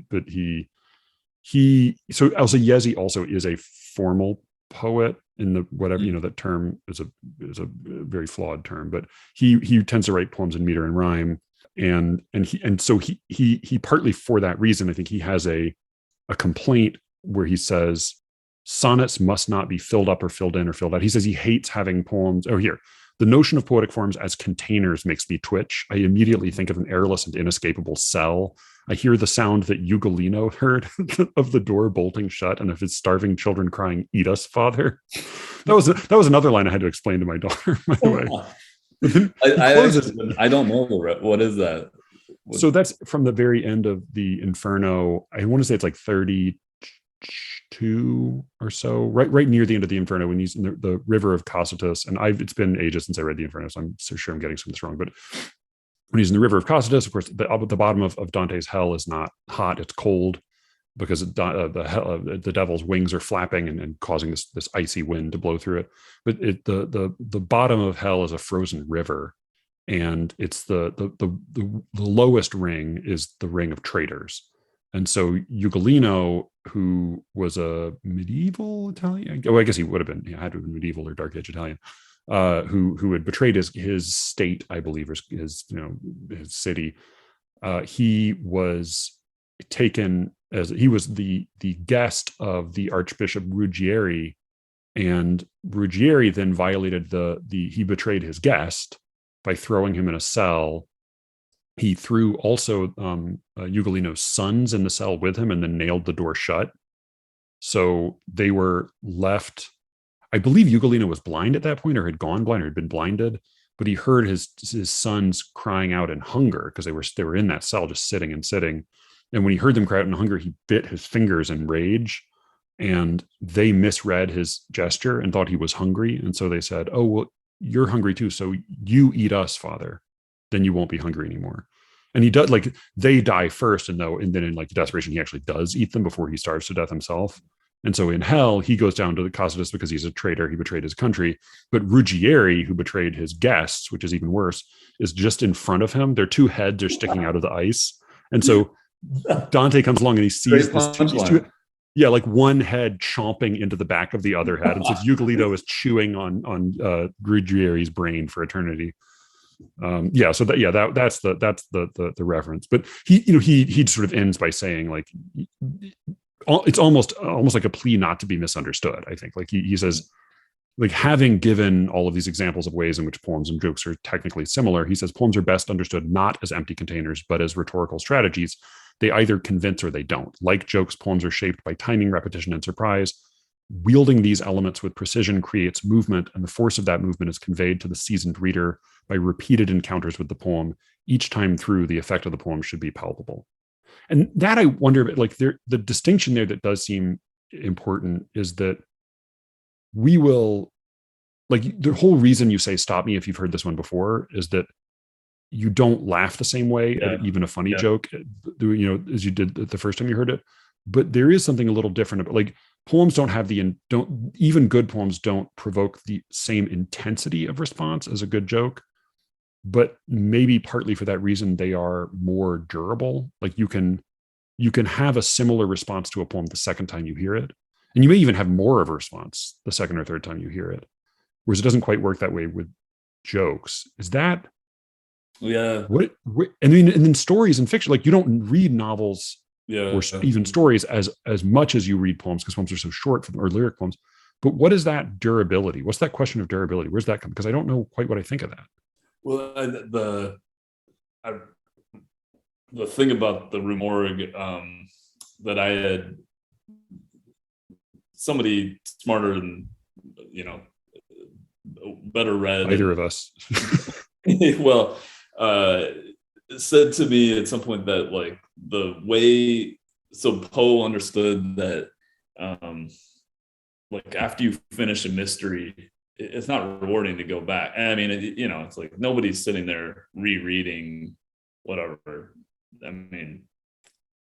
so I'll say Yezi also is a formal poet in the whatever, you know, that term is a very flawed term, but he tends to write poems in meter and rhyme. And so he partly for that reason, I think he has a complaint where he says sonnets must not be filled up or filled in or filled out. He says he hates having poems. Oh, here. The notion of poetic forms as containers makes me twitch. I immediately think of an airless and inescapable cell. I hear the sound that Ugolino heard of the door bolting shut, and of his starving children crying, "Eat us, Father." That was another line I had to explain to my daughter, by the way. I don't know. What is that? So that's from the very end of the Inferno. I want to say it's like 32 or so, right near the end of the Inferno, when he's in the river of Cocytus. And it's been ages since I read the Inferno, so I'm so sure I'm getting some of this wrong. But when he's in the river of Cocytus, of course, the bottom of Dante's hell is not hot; it's cold, because the devil's wings are flapping and causing this icy wind to blow through it. But the bottom of hell is a frozen river, and it's the lowest ring is the ring of traitors. And so Ugolino, who was a medieval Italian, I guess he would have been, had to have been medieval or Dark Age Italian, who had betrayed his state, I believe, or his city. He was taken as, he was the guest of the Archbishop Ruggieri, and Ruggieri then violated he betrayed his guest by throwing him in a cell. He threw also Ugolino's sons in the cell with him, and then nailed the door shut. So they were left. I believe Ugolino was blind at that point, or had gone blind, or had been blinded. But he heard his sons crying out in hunger, because they were in that cell just sitting. And when he heard them cry out in hunger, he bit his fingers in rage. And they misread his gesture and thought he was hungry. And so they said, "Oh, well, you're hungry too, so you eat us, Father. Then you won't be hungry anymore." And he does, like, they die first, and then in like desperation, he actually does eat them before he starves to death himself. And so in hell, he goes down to the Cocytus because he's a traitor. He betrayed his country. But Ruggieri, who betrayed his guests, which is even worse, is just in front of him. Their two heads are sticking out of the ice. And so Dante comes along and he sees these two, like one head chomping into the back of the other head. And so Ugolino is chewing on Ruggieri's brain for eternity. That's the reference. But he sort of ends by saying, like, it's almost like a plea not to be misunderstood. I think, like, he says, like having given all of these examples of ways in which poems and jokes are technically similar, he says poems are best understood not as empty containers, but as rhetorical strategies. They either convince or they don't. Like jokes, poems are shaped by timing, repetition, and surprise. Wielding these elements with precision creates movement, and the force of that movement is conveyed to the seasoned reader by repeated encounters with the poem. Each time through, the effect of the poem should be palpable. And that I wonder, like the distinction there that does seem important is that we will, like, the whole reason you say stop me if you've heard this one before is that you don't laugh the same way at even a funny joke, as you did the first time you heard it. But there is something a little different about, like, poems don't have don't even good poems don't provoke the same intensity of response as a good joke. But maybe partly for that reason, they are more durable. Like you can have a similar response to a poem the second time you hear it. And you may even have more of a response the second or third time you hear it. Whereas it doesn't quite work that way with jokes. Is that what I mean? And then stories and fiction, like you don't read novels or even stories as much as you read poems, because poems are so short or lyric poems. But what is that durability? What's that question of durability? Where's that come? Because I don't know quite what I think of that. Well, the thing about the Rue Morgue that I had somebody smarter than, better read. Either of us. Well, said to me at some point that like the way, so Poe understood that like after you finish a mystery, it's not rewarding to go back. And I mean, it's like nobody's sitting there rereading whatever. I mean,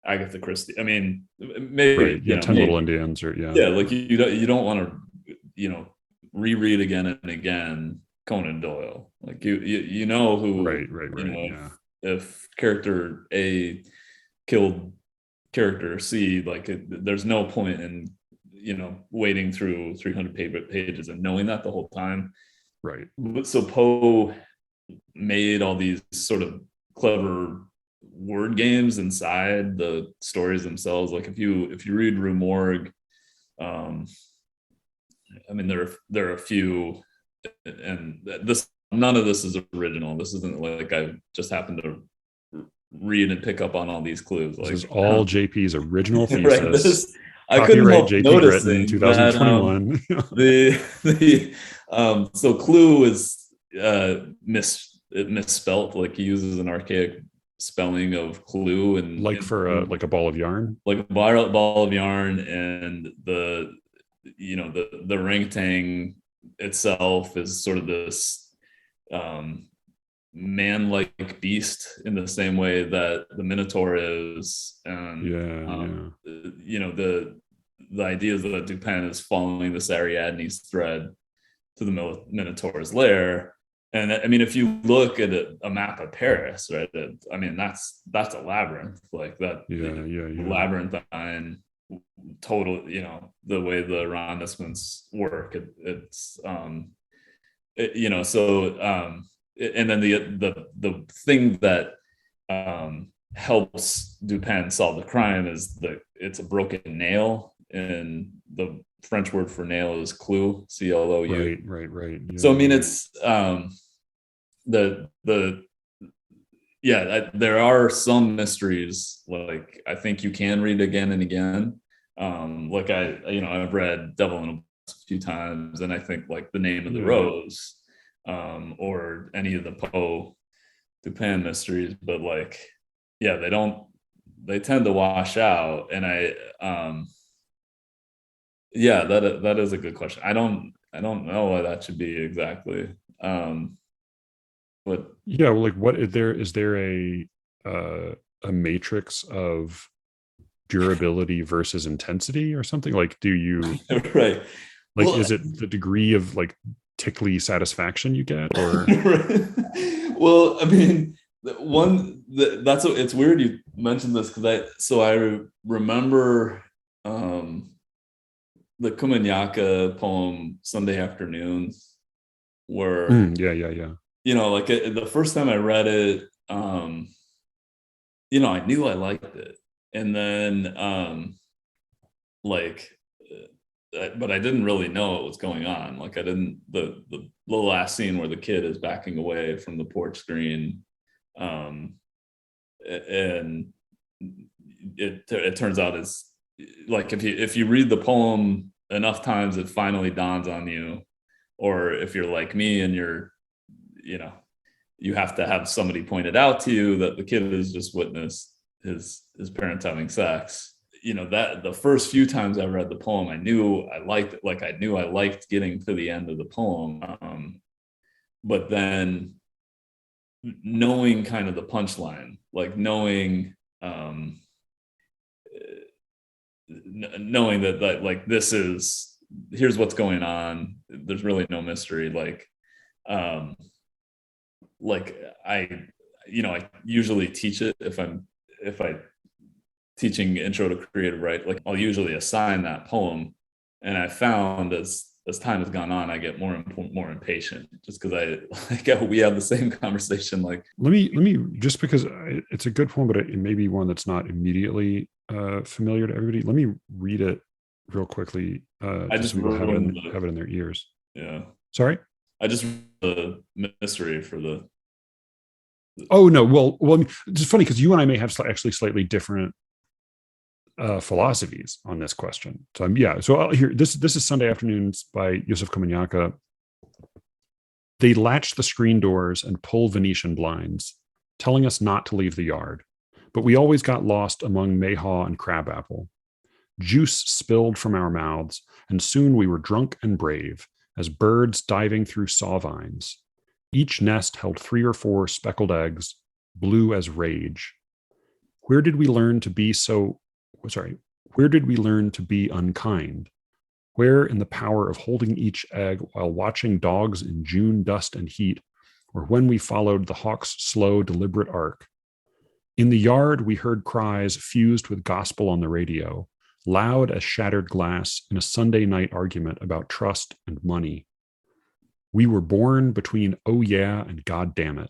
Agatha Christie. I mean, maybe right. Yeah, 10 Little Indians, or like you don't want to reread again and again Conan Doyle. Like you know who right. If character A killed character C, like there's no point in waiting through 300 pages and knowing that the whole time. Right. So Poe made all these sort of clever word games inside the stories themselves. Like if you read Rue Morgue, I mean there are a few, and none of this is original. This isn't like I just happened to read and pick up on all these clues. This is all JP's original thesis. Right, I couldn't help JP noticing Gritton, 2021. So Clue is misspelt. Like he uses an archaic spelling of clue, and like for like a ball of yarn, like a ball of yarn, and the orangutan itself is sort of this man-like beast in the same way that the Minotaur is, and the idea that Dupin is following this Ariadne's thread to the Minotaur's lair. And I mean, if you look at a map of Paris, right, I mean that's a labyrinth, like that. Labyrinthine total, the way the arrondissements work, it's and then the thing that helps Dupin solve the crime is that it's a broken nail, and the French word for nail is clou, CLOU. Right. Yeah, so I mean, it's there are some mysteries like I think you can read again and again. Like I've read Devil in a Box a few times, and I think like The Name of the Rose, or any of the Poe Dupin mysteries, but like, they tend to wash out. And that is a good question. I don't know why that should be exactly. But like what is there a matrix of durability versus intensity or something? Like, do you right? Like, is it the degree of like tickly satisfaction you get, or? Well, I mean, it's weird you mentioned this, because I remember the Kumanyaka poem Sunday Afternoon, where like the first time I read it, I knew I liked it, and then like but I didn't really know what was going on. Like I didn't, the last scene where the kid is backing away from the porch screen. And it turns out is like, if you read the poem enough times, it finally dawns on you. Or if you're like me and you have to have somebody point it out to you that the kid has just witnessed his parents having sex. That the first few times I read the poem, I knew I liked it. Like I knew I liked getting to the end of the poem. But then knowing kind of the punchline, like knowing that like here's what's going on. There's really no mystery. Like I usually teach it if I teaching intro to creative write, like I'll usually assign that poem. And I found as time has gone on, I get more impatient just because we have the same conversation. Like, let me just because it's a good poem, but it may be one that's not immediately familiar to everybody. Let me read it real quickly. I just so have it in their ears. Yeah. Sorry. I just the mystery for the. Oh no! Well, it's funny because you and I may have actually slightly different philosophies on this question. So So I'll hear this. This is Sunday Afternoons by Yusuf Komunyakaa. They latch the screen doors and pull Venetian blinds, telling us not to leave the yard. But we always got lost among mayhaw and crabapple. Juice spilled from our mouths, and soon we were drunk and brave, as birds diving through saw vines. Each nest held 3 or 4 speckled eggs, blue as rage. Where did we learn to be unkind? Where in the power of holding each egg while watching dogs in June dust and heat, or when we followed the hawk's slow, deliberate arc? In the yard, we heard cries fused with gospel on the radio, loud as shattered glass in a Sunday night argument about trust and money. We were born between oh yeah and God damn it.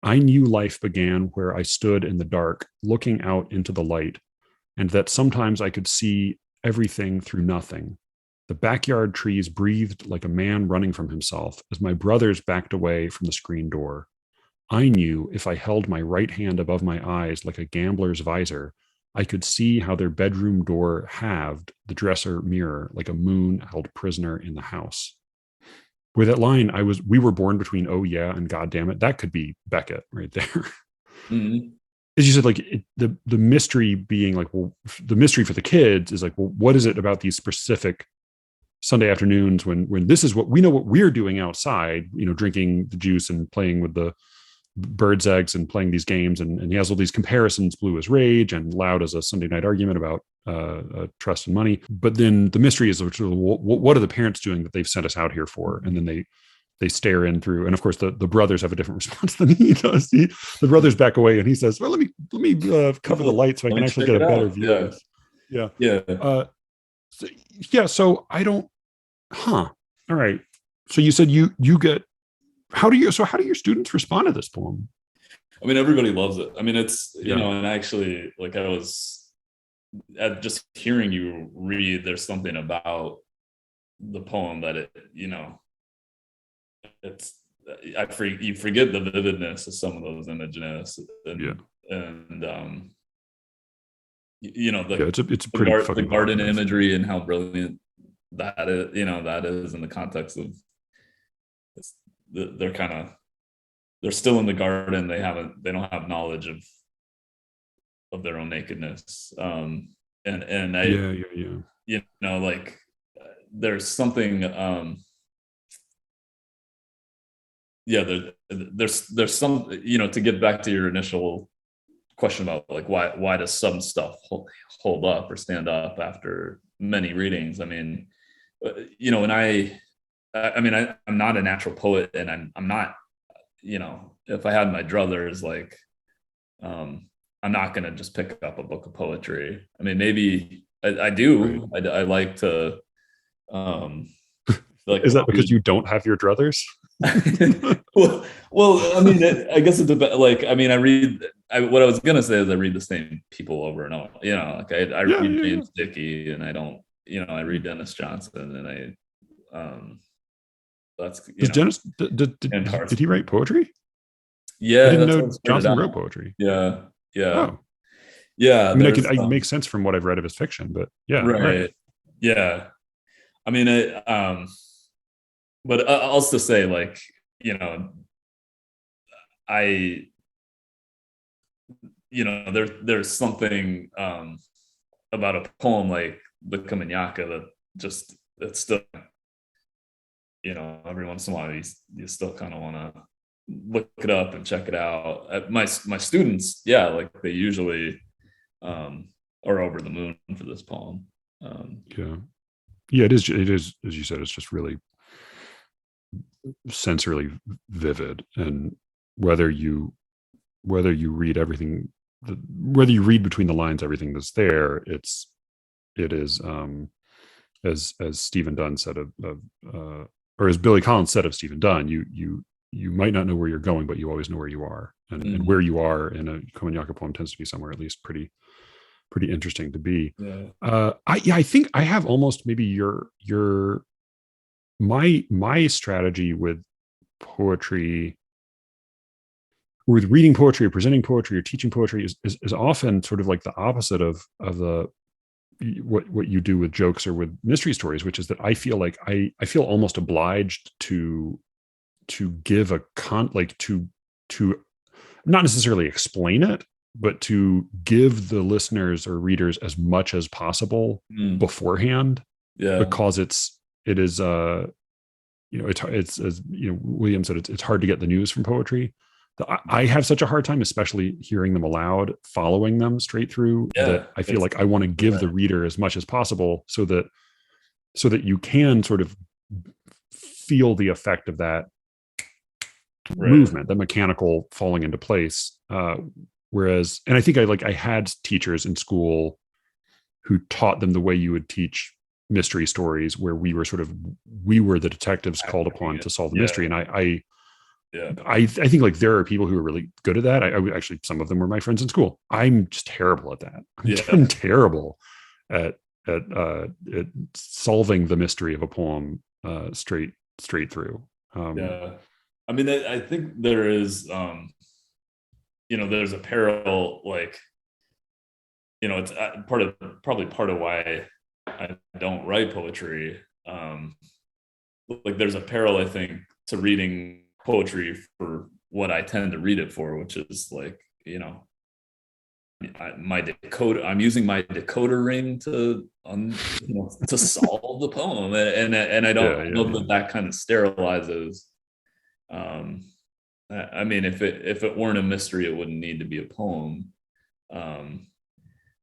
I knew life began where I stood in the dark, looking out into the light, and that sometimes I could see everything through nothing. The backyard trees breathed like a man running from himself as my brothers backed away from the screen door. I knew if I held my right hand above my eyes like a gambler's visor, I could see how their bedroom door halved the dresser mirror like a moon held prisoner in the house. With that line, we were born between oh yeah and God damn it. That could be Beckett right there. Mm-hmm. As you said, like the mystery being like, well, the mystery for the kids is like, well, what is it about these specific Sunday afternoons when this is what we know what we're doing outside, drinking the juice and playing with the bird's eggs and playing these games. And he has all these comparisons, blue as rage and loud as a Sunday night argument about trust and money. But then the mystery is what are the parents doing that they've sent us out here for? And then they stare in through, and of course the brothers have a different response than he does. The brothers back away, and he says, "Well, let me cover the light so I can actually get a better view." So I don't. All right. So you said you get. How do your students respond to this poem? I mean, everybody loves it. I mean, it's and actually, like I was just hearing you read. There's something about the poem that you forget the vividness of some of those images, and it's pretty the garden imagery and how brilliant that is. That is in the context of they're still in the garden. They don't have knowledge of their own nakedness. Like there's something. There's some, to get back to your initial question about like why does some stuff hold up or stand up after many readings. I mean, and I'm not a natural poet, and I'm not, if I had my druthers, like, I'm not going to just pick up a book of poetry. I mean, maybe I do. Right. I like to, like, is that because you don't have your druthers? well, I mean, I guess it's like, I mean, what I was going to say is I read the same people over and over, like I read James Dickey, and I don't, I read Dennis Johnson, and that's, Does Dennis and did he write poetry? I Yeah, didn't that's how know it started Johnson wrote out. poetry. Yeah, yeah, Oh, yeah. I mean, There's I make sense from what I've read of his fiction, but yeah, all right. right. Yeah, I mean, but also say, like, I there's something about a poem like the Kamanyaka that just, it's still, every once in a while you still kind of want to look it up and check it out. My students, yeah, like they usually are over the moon for this poem. Yeah, yeah, it is as you said, it's just really sensorily vivid, and whether you read everything, whether you read between the lines everything that's there, it is as Stephen Dunn said or as Billy Collins said of Stephen Dunn, you might not know where you're going, but you always know where you are, and where you are in a Komanyaka poem tends to be somewhere at least pretty interesting to be. Yeah. I think I have almost maybe your my strategy with poetry, with reading poetry or presenting poetry or teaching poetry is often sort of like the opposite of the what you do with jokes or with mystery stories, which is that I feel like I feel almost obliged to give a like to not necessarily explain it, but to give the listeners or readers as much as possible beforehand, Yeah. because it is it's as William said, it's hard to get the news from poetry. I have such a hard time, especially hearing them aloud, following them straight through, Yeah. that I feel like I want to give the reader as much as possible, so that you can sort of feel the effect of that movement, the mechanical falling into place. Whereas, and I think I had teachers in school who taught them the way you would teach mystery stories, where we were the detectives called upon to solve the mystery. And I think like there are people who are really good at that. I actually, some of them were my friends in school. I'm just terrible at that. I'm terrible at solving the mystery of a poem straight through. Yeah. I mean, I think there is, there's a parallel, like, it's probably part of why I don't write poetry. Like there's a parallel, I think, to reading poetry for what I tend to read it for, which is like, my decoder. I'm using my decoder ring to to solve the poem, and I don't know that kind of sterilizes. I mean, if it weren't a mystery, it wouldn't need to be a poem.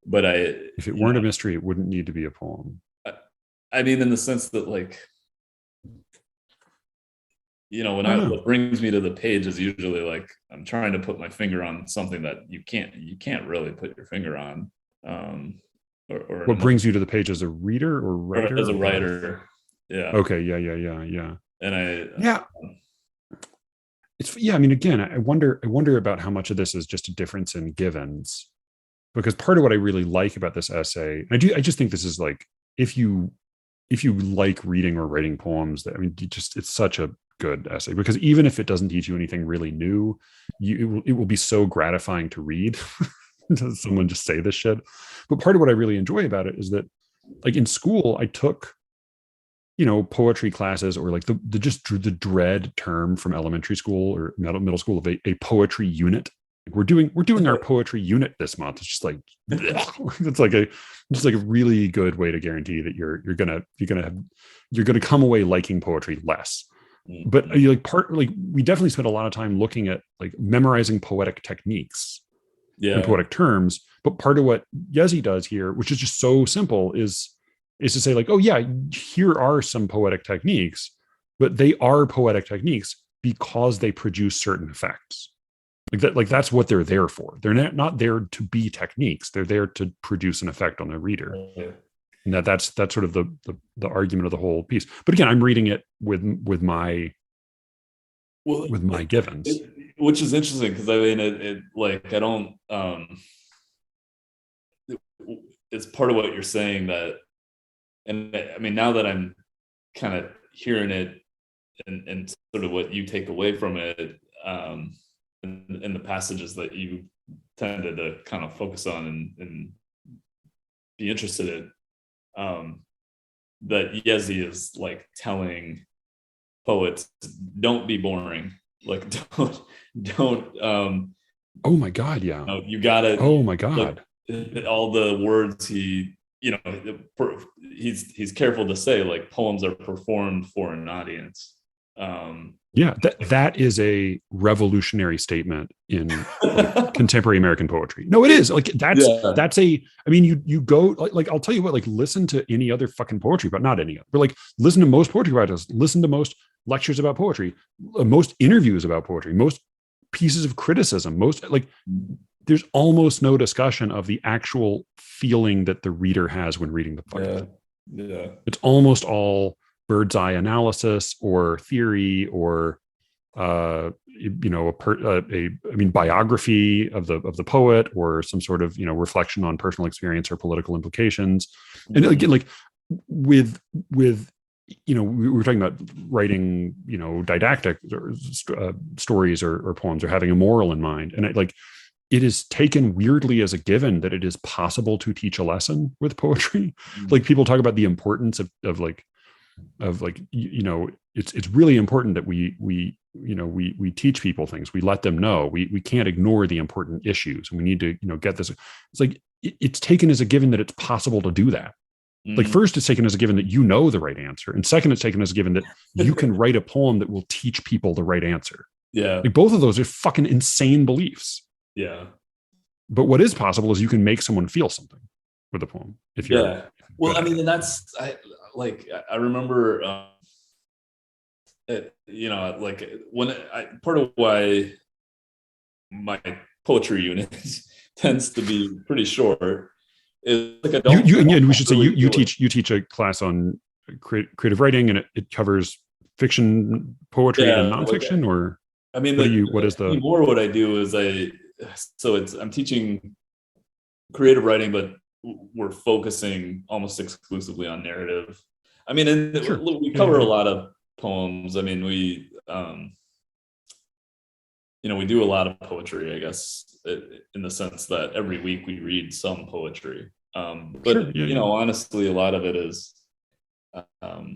But if it weren't a mystery, it wouldn't need to be a poem. I mean, in the sense that, like, what brings me to the page is usually like I'm trying to put my finger on something that you can't really put your finger on. Or what brings you to the page as a reader or writer? Or as a writer, yeah. Okay, yeah. And I mean, again, I wonder about how much of this is just a difference in givens, because part of what I really like about this essay, I just think this is like, if you like reading or writing poems, that, I mean, it's such a good essay, because even if it doesn't teach you anything really new, it will be so gratifying to read to someone just say this shit. But part of what I really enjoy about it is that, like, in school, I took poetry classes, or like the dread term from elementary school or middle school of a poetry unit. We're doing our poetry unit this month. It's just like it's like a really good way to guarantee that you're gonna come away liking poetry less. But we definitely spent a lot of time looking at like memorizing poetic techniques and poetic terms. But part of what Yezi does here, which is just so simple, is to say, like, oh yeah, here are some poetic techniques, but they are poetic techniques because they produce certain effects. Like that's what they're there for. They're not there to be techniques. They're there to produce an effect on the reader. And that's sort of the argument of the whole piece. But again, I'm reading it with my givens, which is interesting, because I mean, it like, I don't. It's part of what you're saying, that And I mean, now that I'm kind of hearing it and sort of what you take away from it, in the passages that you tended to kind of focus on and be interested in, that Yezi is like telling poets, don't be boring. Like, don't. Oh my God. Yeah. You gotta. Oh my God. Like, all the words he, he's careful to say, like, poems are performed for an audience. Yeah, that is a revolutionary statement in like contemporary American poetry. No, it is like that's a. I mean, you go like I'll tell you what, like listen to any other fucking poetry, but not any other. But like listen to most poetry writers, listen to most lectures about poetry, most interviews about poetry, most pieces of criticism, most like there's almost no discussion of the actual feeling that the reader has when reading the fucking thing. Yeah, it's almost all bird's eye analysis or theory or biography of the poet or some sort of reflection on personal experience or political implications. And again, like with we were talking about writing didactic stories or poems or having a moral in mind, and it is taken weirdly as a given that it is possible to teach a lesson with poetry. Like people talk about the importance of it's really important that we teach people things. We let them know we can't ignore the important issues, and we need to get this. It's like it's taken as a given that it's possible to do that. Like first it's taken as a given that the right answer, and second it's taken as a given that you can write a poem that will teach people the right answer. Yeah, like both of those are fucking insane beliefs. Yeah, but what is possible is you can make someone feel something with a poem if you're well, I mean, and that's I remember when part of why my poetry unit tends to be pretty short is like I don't. And we should say you teach a class on creative writing, and it covers fiction, poetry, and nonfiction. Or I mean, what I do is I'm teaching creative writing, but we're focusing almost exclusively on narrative. I mean, and we cover a lot of poems. I mean, we do a lot of poetry, I guess, in the sense that every week we read some poetry. But honestly, a lot of it is, well,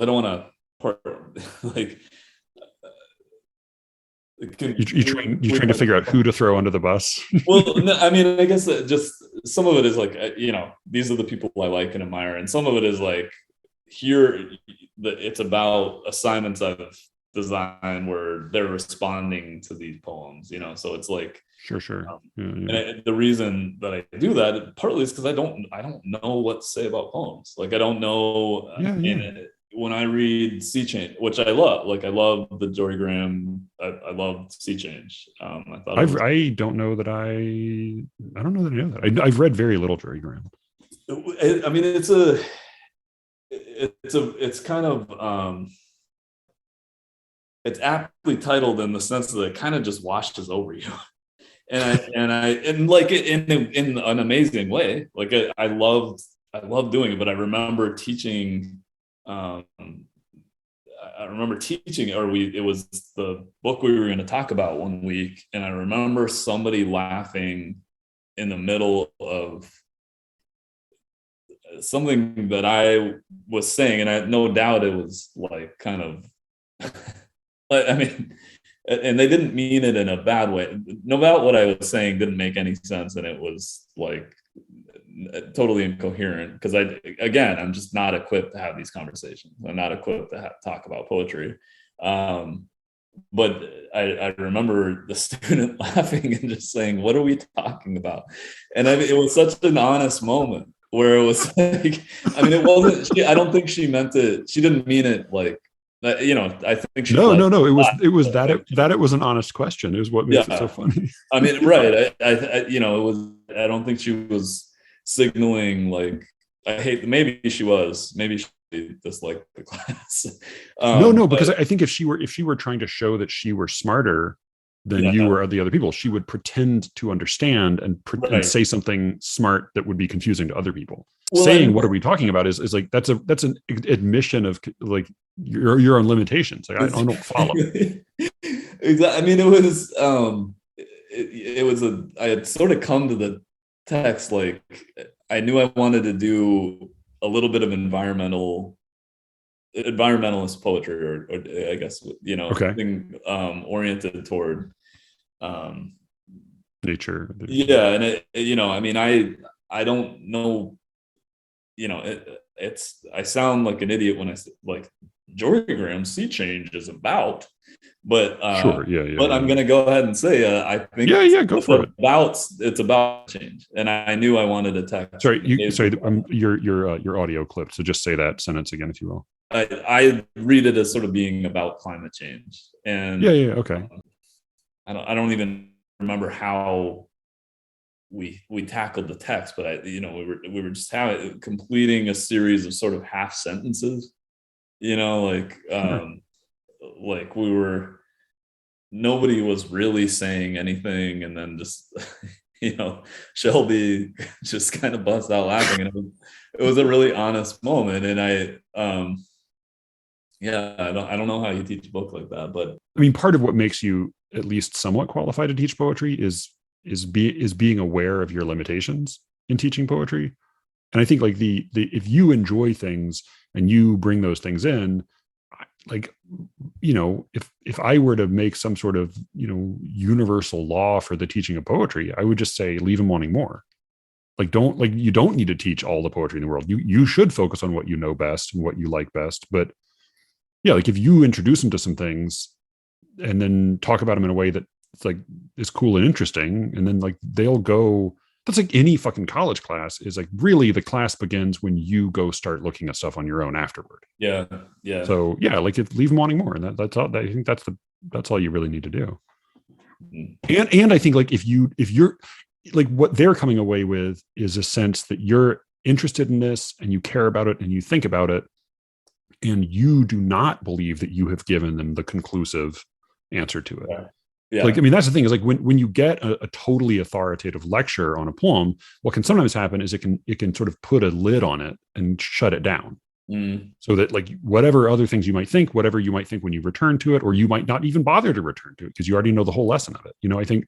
I don't want to you're trying to figure out who to throw under the bus. Well, no, I mean, I guess just some of it is like, these are the people I like and admire. And some of it is like, it's about assignments I've designed where they're responding to these poems, so it's like, sure. And the reason that I do that partly is because I don't know what to say about poems. Like I don't know. When I read Sea Change, which I love, like I love the Jory Graham, I love Sea Change. I don't know that I know that. I've read very little Jory Graham. I mean, it's kind of it's aptly titled in the sense that it kind of just washes over you. And like in an amazing way. Like I love doing it, but I remember teaching. I remember teaching, it was the book we were going to talk about one week, and I remember somebody laughing in the middle of something that I was saying, and I had no doubt it was like kind of, I mean, and they didn't mean it in a bad way. No matter what I was saying didn't make any sense, and it was like totally incoherent because I'm just not equipped to have these conversations. I'm not equipped to talk about poetry. But I remember the student laughing and just saying, "What are we talking about?" And it was such an honest moment where it was like, I mean, it wasn't. I don't think she meant it. She didn't mean it like. I think she. No. It was that it was an honest question. It was what makes it so funny. I mean, right. It was. I don't think she was signaling like maybe she disliked the class. No, because I think if she were trying to show that she were smarter than you or the other people. She would pretend to understand and say something smart that would be confusing to other people. Well, saying what are we talking about is like that's an admission of like your own limitations. Like I don't follow. Exactly. I mean, I had sort of come to the text like I knew I wanted to do a little bit of environmentalist poetry, or I guess thing oriented toward nature. Yeah, and I mean, I don't know. I sound like an idiot when I say like Jorgagram's sea change is about, but sure, but I'm gonna go ahead and say I think go for it. It's about change, and I knew I wanted to text. Your audio clipped, so just say that sentence again if you will. I read it as sort of being about climate change, and okay. I don't even remember how we tackled the text, but we were just completing a series of sort of half sentences, like nobody was really saying anything, and then just Shelby just kind of bust out laughing, and it was a really honest moment. And I don't know how you teach a book like that, but I mean, part of what makes you at least somewhat qualified to teach poetry is being aware of your limitations in teaching poetry. And I think like the if you enjoy things and you bring those things in, like, if I were to make some sort of, universal law for the teaching of poetry, I would just say, leave them wanting more. Like, you don't need to teach all the poetry in the world. You should focus on what you know best and what you like best. But yeah, like if you introduce them to some things and then talk about them in a way that it's like is cool and interesting, and then like they'll go. That's like any fucking college class is like really the class begins when you go start looking at stuff on your own afterward. Yeah. So yeah, like leave them wanting more, and that's all. I think that's all you really need to do. And I think like if you're like what they're coming away with is a sense that you're interested in this and you care about it and you think about it, and you do not believe that you have given them the conclusive answer to it. Yeah. Like, I mean, that's the thing is like when you get a totally authoritative lecture on a poem, what can sometimes happen is it can sort of put a lid on it and shut it down. So that like whatever other things you might think, whatever you might think when you return to it, or you might not even bother to return to it because you already know the whole lesson of it. I think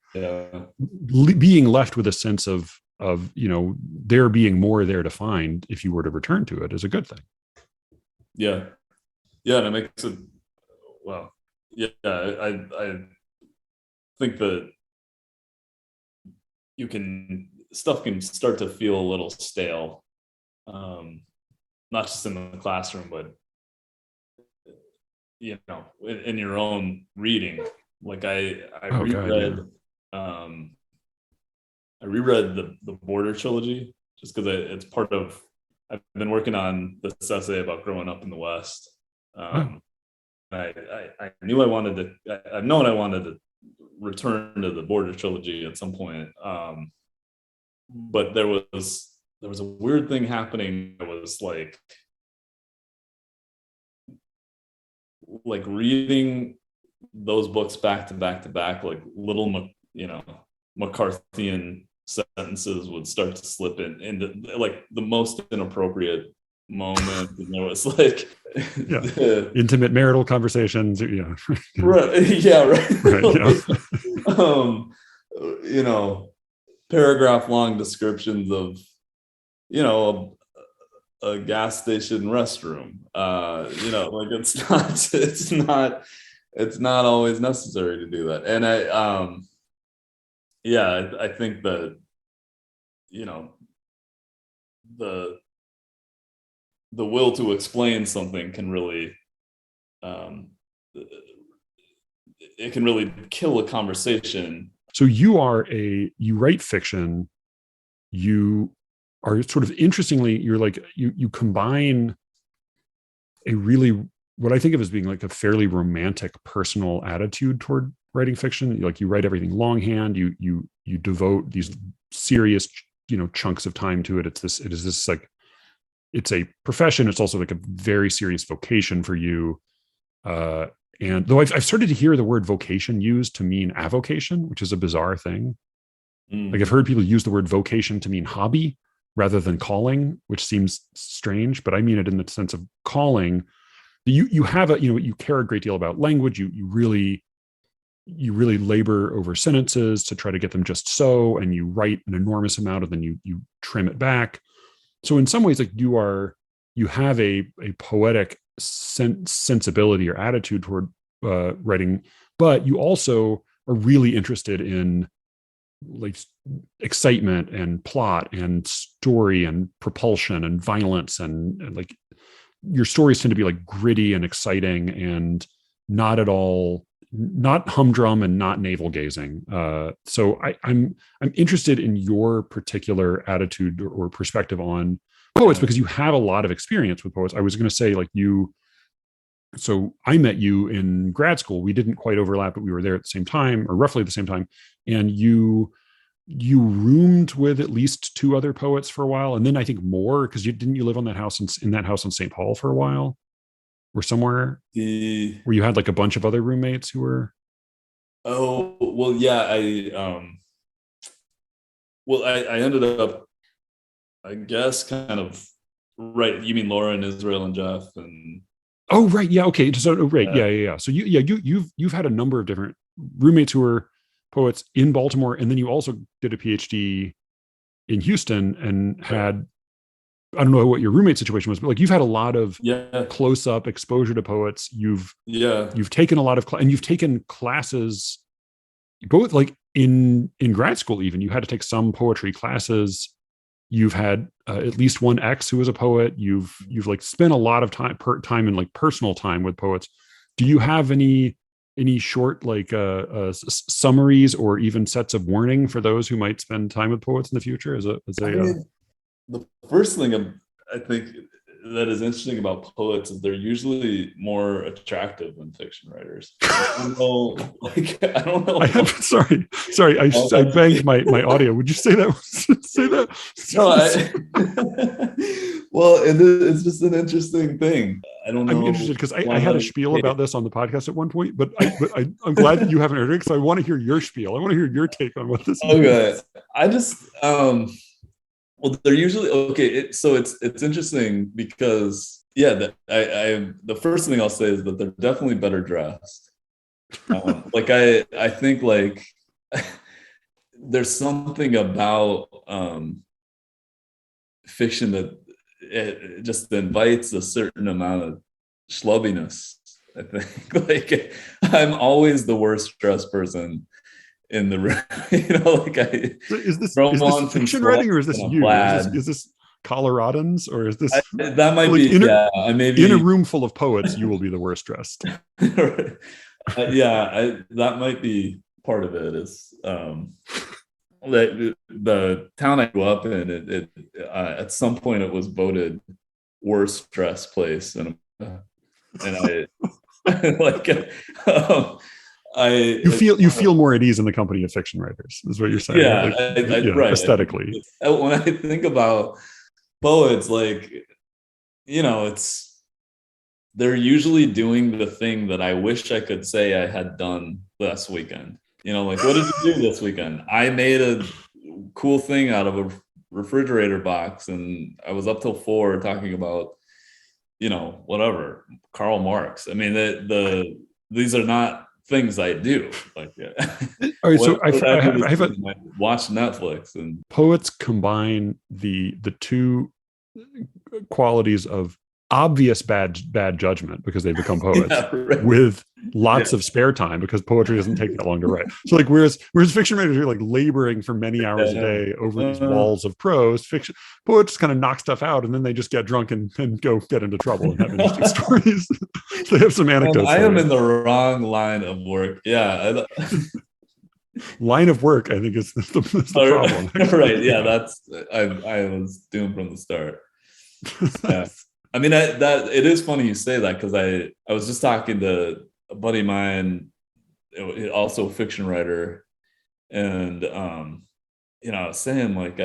being left with a sense of there being more there to find if you were to return to it is a good thing. Yeah. And it makes it, well, yeah, I think that stuff can start to feel a little stale, not just in the classroom, but in your own reading. Like I reread the Border trilogy just because it's part of. I've been working on this essay about growing up in the West. I knew I wanted to. I've known I wanted to return to the Border trilogy at some point, but there was a weird thing happening. It was like reading those books back to back, like little McCarthyian sentences would start to slip into like the most inappropriate moment, and there was like intimate marital conversations, paragraph long descriptions of a gas station restroom, like it's not always necessary to do that. And I think that the will to explain something can really it can really kill a conversation. So you write fiction, you are sort of interestingly, you're like you combine a really what I think of as being like a fairly romantic personal attitude toward writing fiction. Like you write everything longhand, you devote these serious chunks of time to it. It is this like it's a profession. It's also like a very serious vocation for you. And though I've started to hear the word vocation used to mean avocation, which is a bizarre thing. Like I've heard people use the word vocation to mean hobby rather than calling, which seems strange, but I mean it in the sense of calling. You have you care a great deal about language. You really labor over sentences to try to get them just so, and you write an enormous amount and then you trim it back. So in some ways, like you have a poetic sensibility or attitude toward writing, but you also are really interested in like excitement and plot and story and propulsion and violence and like your stories tend to be like gritty and exciting and not humdrum and not navel gazing. So I'm interested in your particular attitude or perspective on poets because you have a lot of experience with poets. I was going to say like so I met you in grad school. We didn't quite overlap, but we were there at the same time or roughly the same time. And you roomed with at least two other poets for a while. And then I think more because didn't you live on that house in that house in St. Paul for a while or somewhere where you had like a bunch of other roommates who were. Oh, well, yeah. I ended up, I guess, kind of right. You mean Lauren, Israel, and Jeff, and oh right, yeah, okay. So right, yeah. So you've had a number of different roommates who were poets in Baltimore, and then you also did a PhD in Houston and had I don't know what your roommate situation was, but like you've had a lot of close up exposure to poets. You've taken a lot of and you've taken classes both like in grad school. Even you had to take some poetry classes. You've had at least one ex who was a poet. You've like spent a lot of time in like personal time with poets. Do you have any short like summaries or even sets of warning for those who might spend time with poets in the future? The first thing I think that is interesting about poets is they're usually more attractive than fiction writers. I don't know. Sorry. I banged my audio. Would you say that? Say that? No, well, and it's just an interesting thing. I don't know. I'm interested because I had a spiel about this on the podcast at one point, but I'm glad that you haven't heard it because I want to hear your spiel. I want to hear your take on what this means. Okay. I just well, they're usually okay. So it's interesting because the first thing I'll say is that they're definitely better dressed. Like I think like there's something about fiction that it just invites a certain amount of schlubbiness. I think like I'm always the worst dressed person in the room. Is this fiction writing or is this you? Is this Coloradans or is this that might like be maybe in a room full of poets you will be the worst dressed. That might be part of it. Is the town I grew up in, it at some point it was voted worst dressed place, and I like you feel more at ease in the company of fiction writers is what you're saying. Right. Aesthetically, when I think about poets, like they're usually doing the thing that I wish I could say I had done last weekend. Like, what did you do this weekend? I made a cool thing out of a refrigerator box and I was up till 4 talking about whatever, Karl Marx. I mean, these are not things I do. Like, all right. So I watch Netflix, and poets combine the two qualities of obvious bad judgment because they become poets with lots of spare time because poetry doesn't take that long to write. So like whereas fiction writers are like laboring for many hours a day over these walls of prose, poets kind of knock stuff out and then they just get drunk and go get into trouble and have interesting stories. So they have some anecdotes. I am in the wrong line of work. Yeah. Line of work, I think, is the problem. Right. Yeah. That's I was doomed from the start. Yeah. I mean, that it is funny you say that because I was just talking to a buddy of mine, also a fiction writer, and I was saying like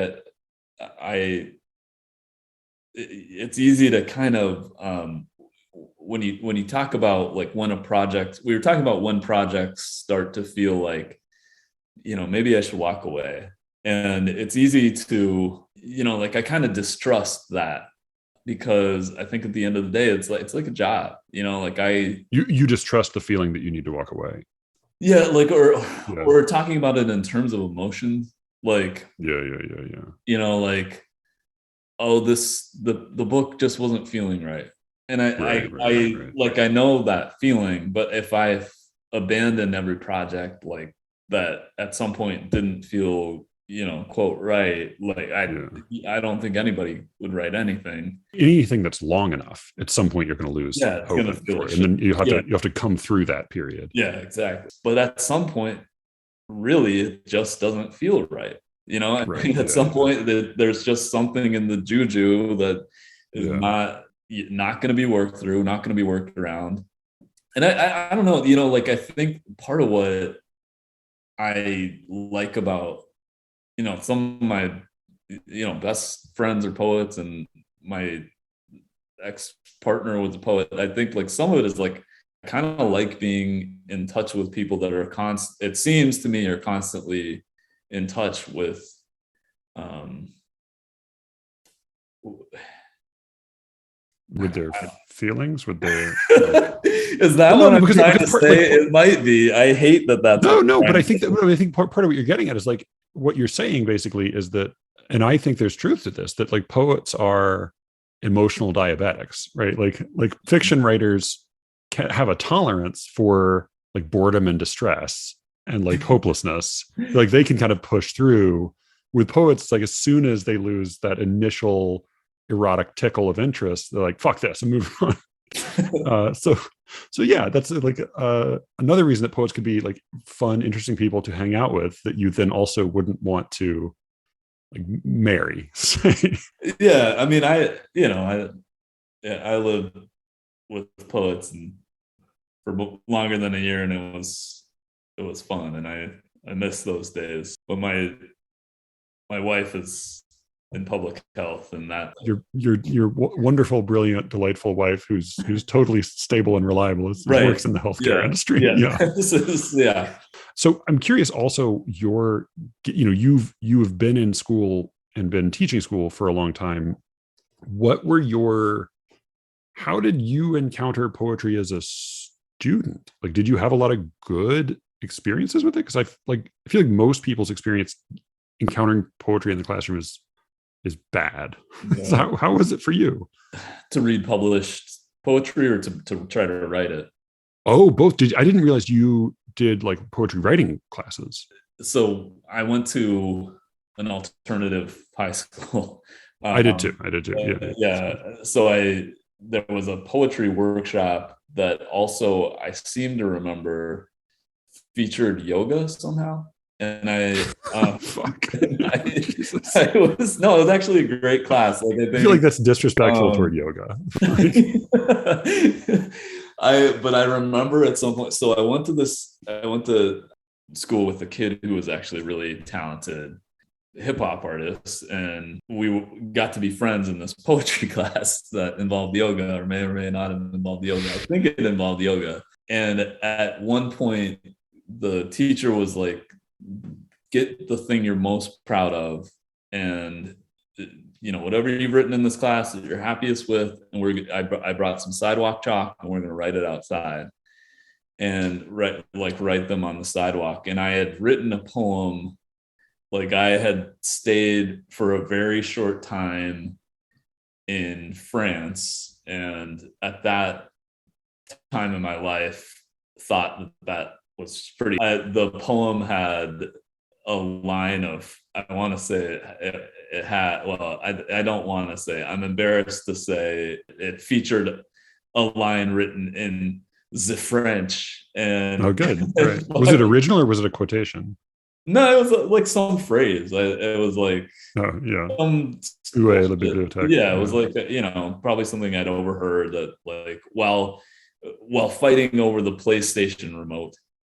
it's easy to kind of when you talk about like when we were talking about when projects start to feel like, maybe I should walk away. And it's easy to, like I kind of distrust that, because I think at the end of the day, it's like a job, like you just trust the feeling that you need to walk away. Yeah, like or talking about it in terms of emotions, like like, oh, the book just wasn't feeling right. And I like, I know that feeling, but if I abandoned every project like that at some point didn't feel, quote, right, like I don't think anybody would write anything that's long enough. At some point you're going to lose hope for it. And then you have to come through that period. Yeah, exactly. But at some point, really, it just doesn't feel right. At some point there's just something in the juju that is not going to be worked through, not going to be worked around. And I don't know, like I think part of what I like about, some of my, best friends are poets, and my ex-partner was a poet. I think like some of it is like, I kind of like being in touch with people that are it seems to me are constantly in touch with their feelings, with their is that what I'm trying to say? It might be. I hate that. That's no, but I think part of what you're getting at is like what you're saying basically is that, and I think there's truth to this, that like poets are emotional diabetics, right? Like fiction writers have a tolerance for like boredom and distress and like hopelessness. Like they can kind of push through. With poets, like as soon as they lose that initial erotic tickle of interest, they're like, fuck this and move on. So yeah, that's like another reason that poets could be like fun, interesting people to hang out with, that you then also wouldn't want to like marry. Yeah, I mean, I lived with poets and for longer than a year, and it was fun, and I miss those days. But my wife is in public health, and that your wonderful, brilliant, delightful wife who's totally stable and reliable, works in the healthcare industry. Yeah. So I'm curious also, you have been in school and been teaching school for a long time. How did you encounter poetry as a student? Like, did you have a lot of good experiences with it? Because I feel like most people's experience encountering poetry in the classroom is bad. Yeah. So how was it for you? To read published poetry, or to try to write it? Oh, both. I didn't realize you did like poetry writing classes. So I went to an alternative high school. I did too. Yeah. So there was a poetry workshop that also, I seem to remember, featured yoga somehow. And it was actually a great class. Like, I feel like that's disrespectful toward yoga. But I remember at some point, so I went to school with a kid who was actually a really talented hip hop artist, and we got to be friends in this poetry class that involved yoga, or may not have involved yoga. I think it involved yoga. And at one point, the teacher was like, get the thing you're most proud of, and whatever you've written in this class that you're happiest with, and I brought some sidewalk chalk, and we're going to write it outside and write them on the sidewalk. And I had written a poem. Like, I had stayed for a very short time in France, and at that time in my life thought that was pretty. The poem had a line of, I want to say it had, well, I don't want to say, I'm embarrassed to say, it featured a line written in the French. And oh, good. Right. Was it original or was it a quotation? No, it was like some phrase. It was like, oh yeah, it was like, probably something I'd overheard, that like while fighting over the PlayStation remote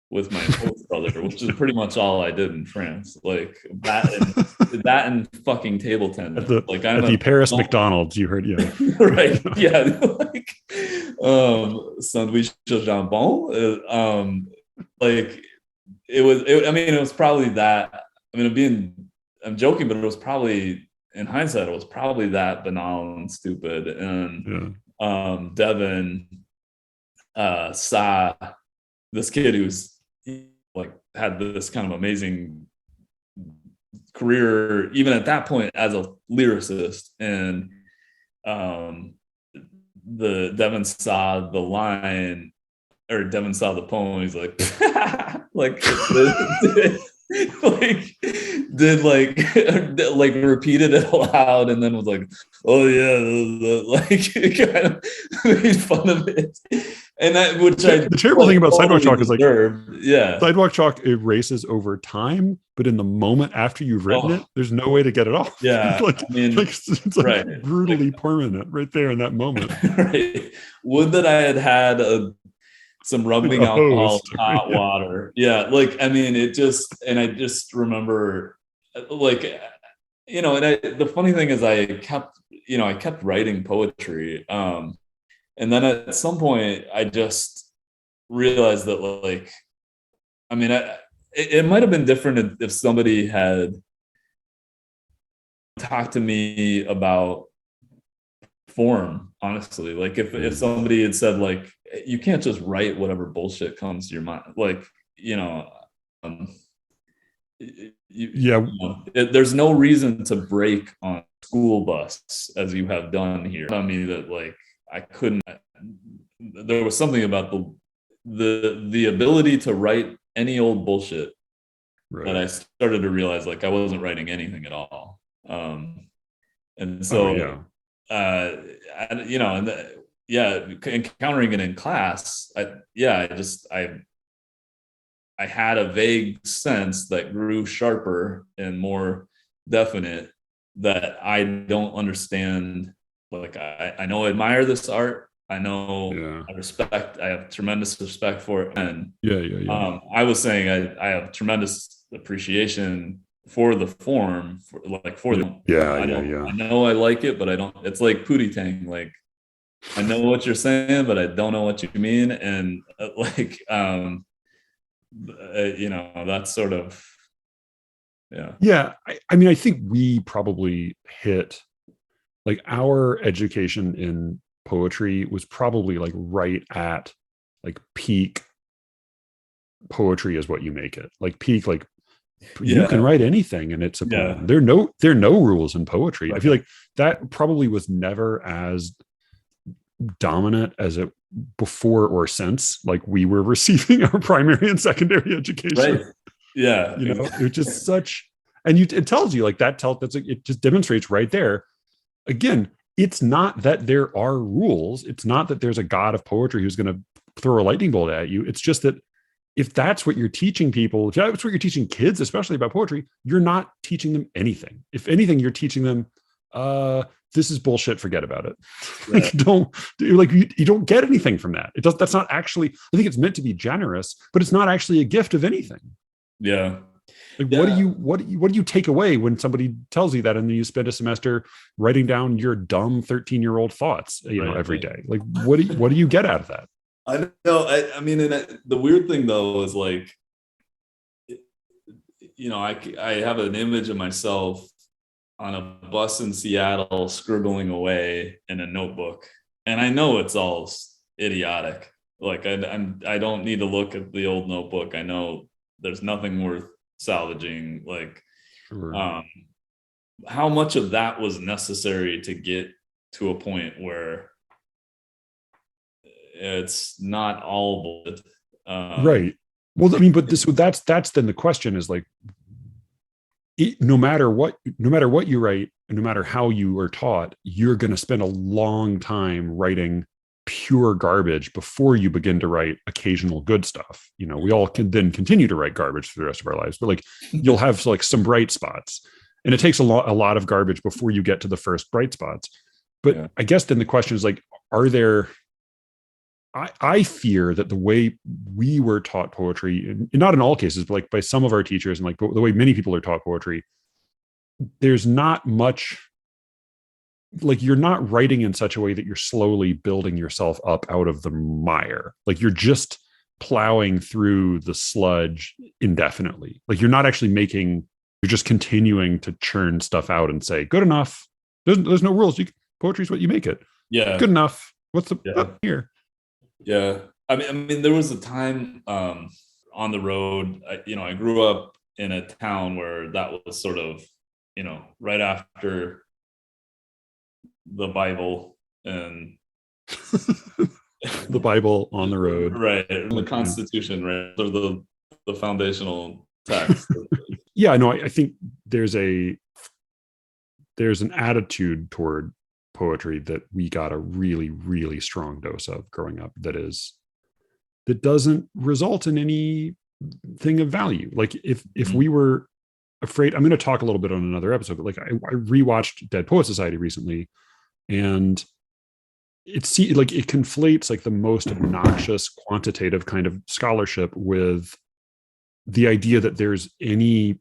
with my older brother, which is pretty much all I did in France. Like that and fucking table tennis. At the Paris McDonald's, you heard, yeah. Right, yeah. sandwich au jambon. Like I mean, it was probably that. I mean, I'm joking, but it was probably, in hindsight, it was probably that banal and stupid. And Devin saw this kid who's like had this kind of amazing career, even at that point, as a lyricist. And the Devin saw the line, or Devin saw the poem. He's like, like, like did like repeated it aloud, and then was like, oh yeah, like kind of made fun of it. And that, which the terrible thing about sidewalk chalk is like, yeah, sidewalk chalk erases over time, but in the moment after you've written it, there's no way to get it off. Yeah, like, I mean, it's like brutally permanent right there in that moment. Right. Would that I had some rubbing alcohol, hot water. Yeah, like, I mean, it just, and I just remember, like, and the funny thing is, I kept writing poetry. And then at some point, I just realized that, like, I mean, it might have been different if somebody had talked to me about form, honestly. Like, if somebody had said, like, you can't just write whatever bullshit comes to your mind, like, there's no reason to break on a school bus as you have done here. I mean, that, like, I couldn't. There was something about the ability to write any old bullshit that I started to realize, like, I wasn't writing anything at all. And so, encountering it in class, I had a vague sense that grew sharper and more definite, that I don't understand. Like, I know I admire this art. I know I have tremendous respect for it. And I was saying I have tremendous appreciation for the form, I know I like it, but I don't. It's like Pootie Tang. Like, I know what you're saying, but I don't know what you mean. And that's sort of, I mean, I think we probably hit, like, our education in poetry was probably like right at, like, peak poetry is what you make it. Like, peak, like, you can write anything and it's a poem. There are no rules in poetry. I feel like that probably was never as dominant as it before or since, like, we were receiving our primary and secondary education. Right. Yeah. It's just such, and it tells you, like, it just demonstrates right there. Again, it's not that there are rules. It's not that there's a god of poetry who's going to throw a lightning bolt at you. It's just that if that's what you're teaching people, if that's what you're teaching kids, especially about poetry, you're not teaching them anything. If anything, you're teaching them, this is bullshit, forget about it. Like, you don't get anything from that. That's not actually, I think it's meant to be generous, but it's not actually a gift of anything. Yeah. Like, what do you take away when somebody tells you that, and then you spend a semester writing down your dumb 13-year-old thoughts, every day? Like, what do you get out of that? I know. I mean, the weird thing though is, like, I have an image of myself on a bus in Seattle scribbling away in a notebook, and I know it's all idiotic. Like, I don't need to look at the old notebook. I know there's nothing worth salvaging. Like, how much of that was necessary to get to a point where it's not all bullshit. Right. Well, I mean, but that's then the question is, like, no matter what you write, no matter how you are taught, you're going to spend a long time writing pure garbage before you begin to write occasional good stuff. We all can then continue to write garbage for the rest of our lives, but, like, you'll have, like, some bright spots, and it takes a lot of garbage before you get to the first bright spots. But I guess then the question is, like, are there, I fear that the way we were taught poetry, and not in all cases, but, like, by some of our teachers, and, like, the way many people are taught poetry, there's not much like you're not writing in such a way that you're slowly building yourself up out of the mire. Like you're just plowing through the sludge indefinitely. Like you're not actually making, you're just continuing to churn stuff out and say, good enough. There's no rules. Poetry is what you make it. Yeah. Good enough. What's the here? Yeah. I mean, there was a time on the road, I grew up in a town where that was sort of, right after the Bible and the Bible on the road. Right. The Constitution, right? Or the foundational text. Yeah, no, I think there's an attitude toward poetry that we got a really, really strong dose of growing up that doesn't result in anything of value. Like if we were afraid, I'm going to talk a little bit on another episode, but like I rewatched Dead Poet Society recently, and it conflates like the most obnoxious quantitative kind of scholarship with the idea that there's any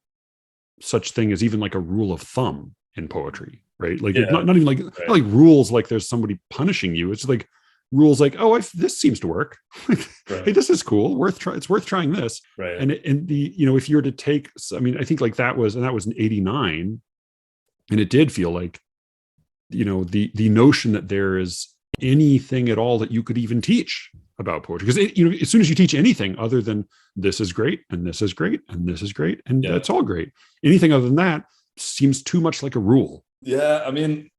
such thing as even like a rule of thumb in poetry, right? Like not even like not like rules like there's somebody punishing you. It's like rules like, oh, this seems to work. Hey, this is cool. It's worth trying this. Right. And if you were to take, I mean, I think like that was in '89, and it did feel like, the notion that there is anything at all that you could even teach about poetry, because as soon as you teach anything other than this is great and this is great and this is great and that's all great, anything other than that seems too much like a rule. Yeah, I mean,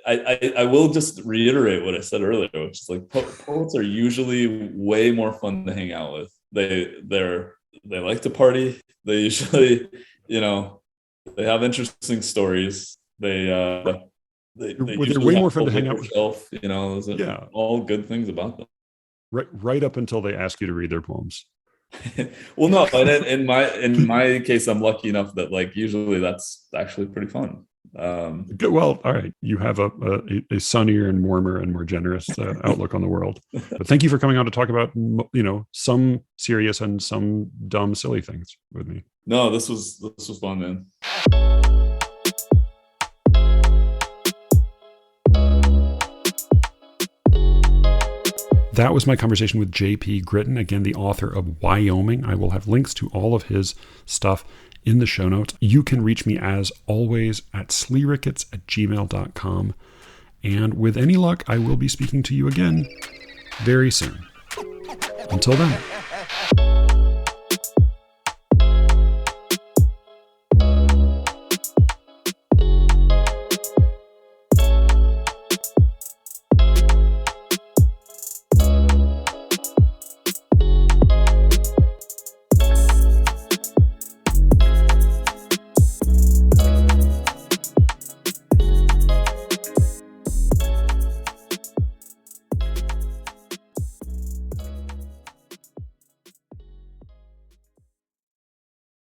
I will just reiterate what I said earlier, which is like poets are usually way more fun to hang out with. They like to party. They usually, they have interesting stories. They're way more fun to hang out with. All good things about them. Right up until they ask you to read their poems. Well, no, and in my case, I'm lucky enough that like usually that's actually pretty fun. Well, all right, you have a sunnier and warmer and more generous outlook on the world. But thank you for coming on to talk about some serious and some dumb silly things with me. No, this was fun, man. That was my conversation with J.P. Gritton, again, the author of Wyoming. I will have links to all of his stuff in the show notes. You can reach me, as always, at sleerickets@gmail.com. And with any luck, I will be speaking to you again very soon. Until then.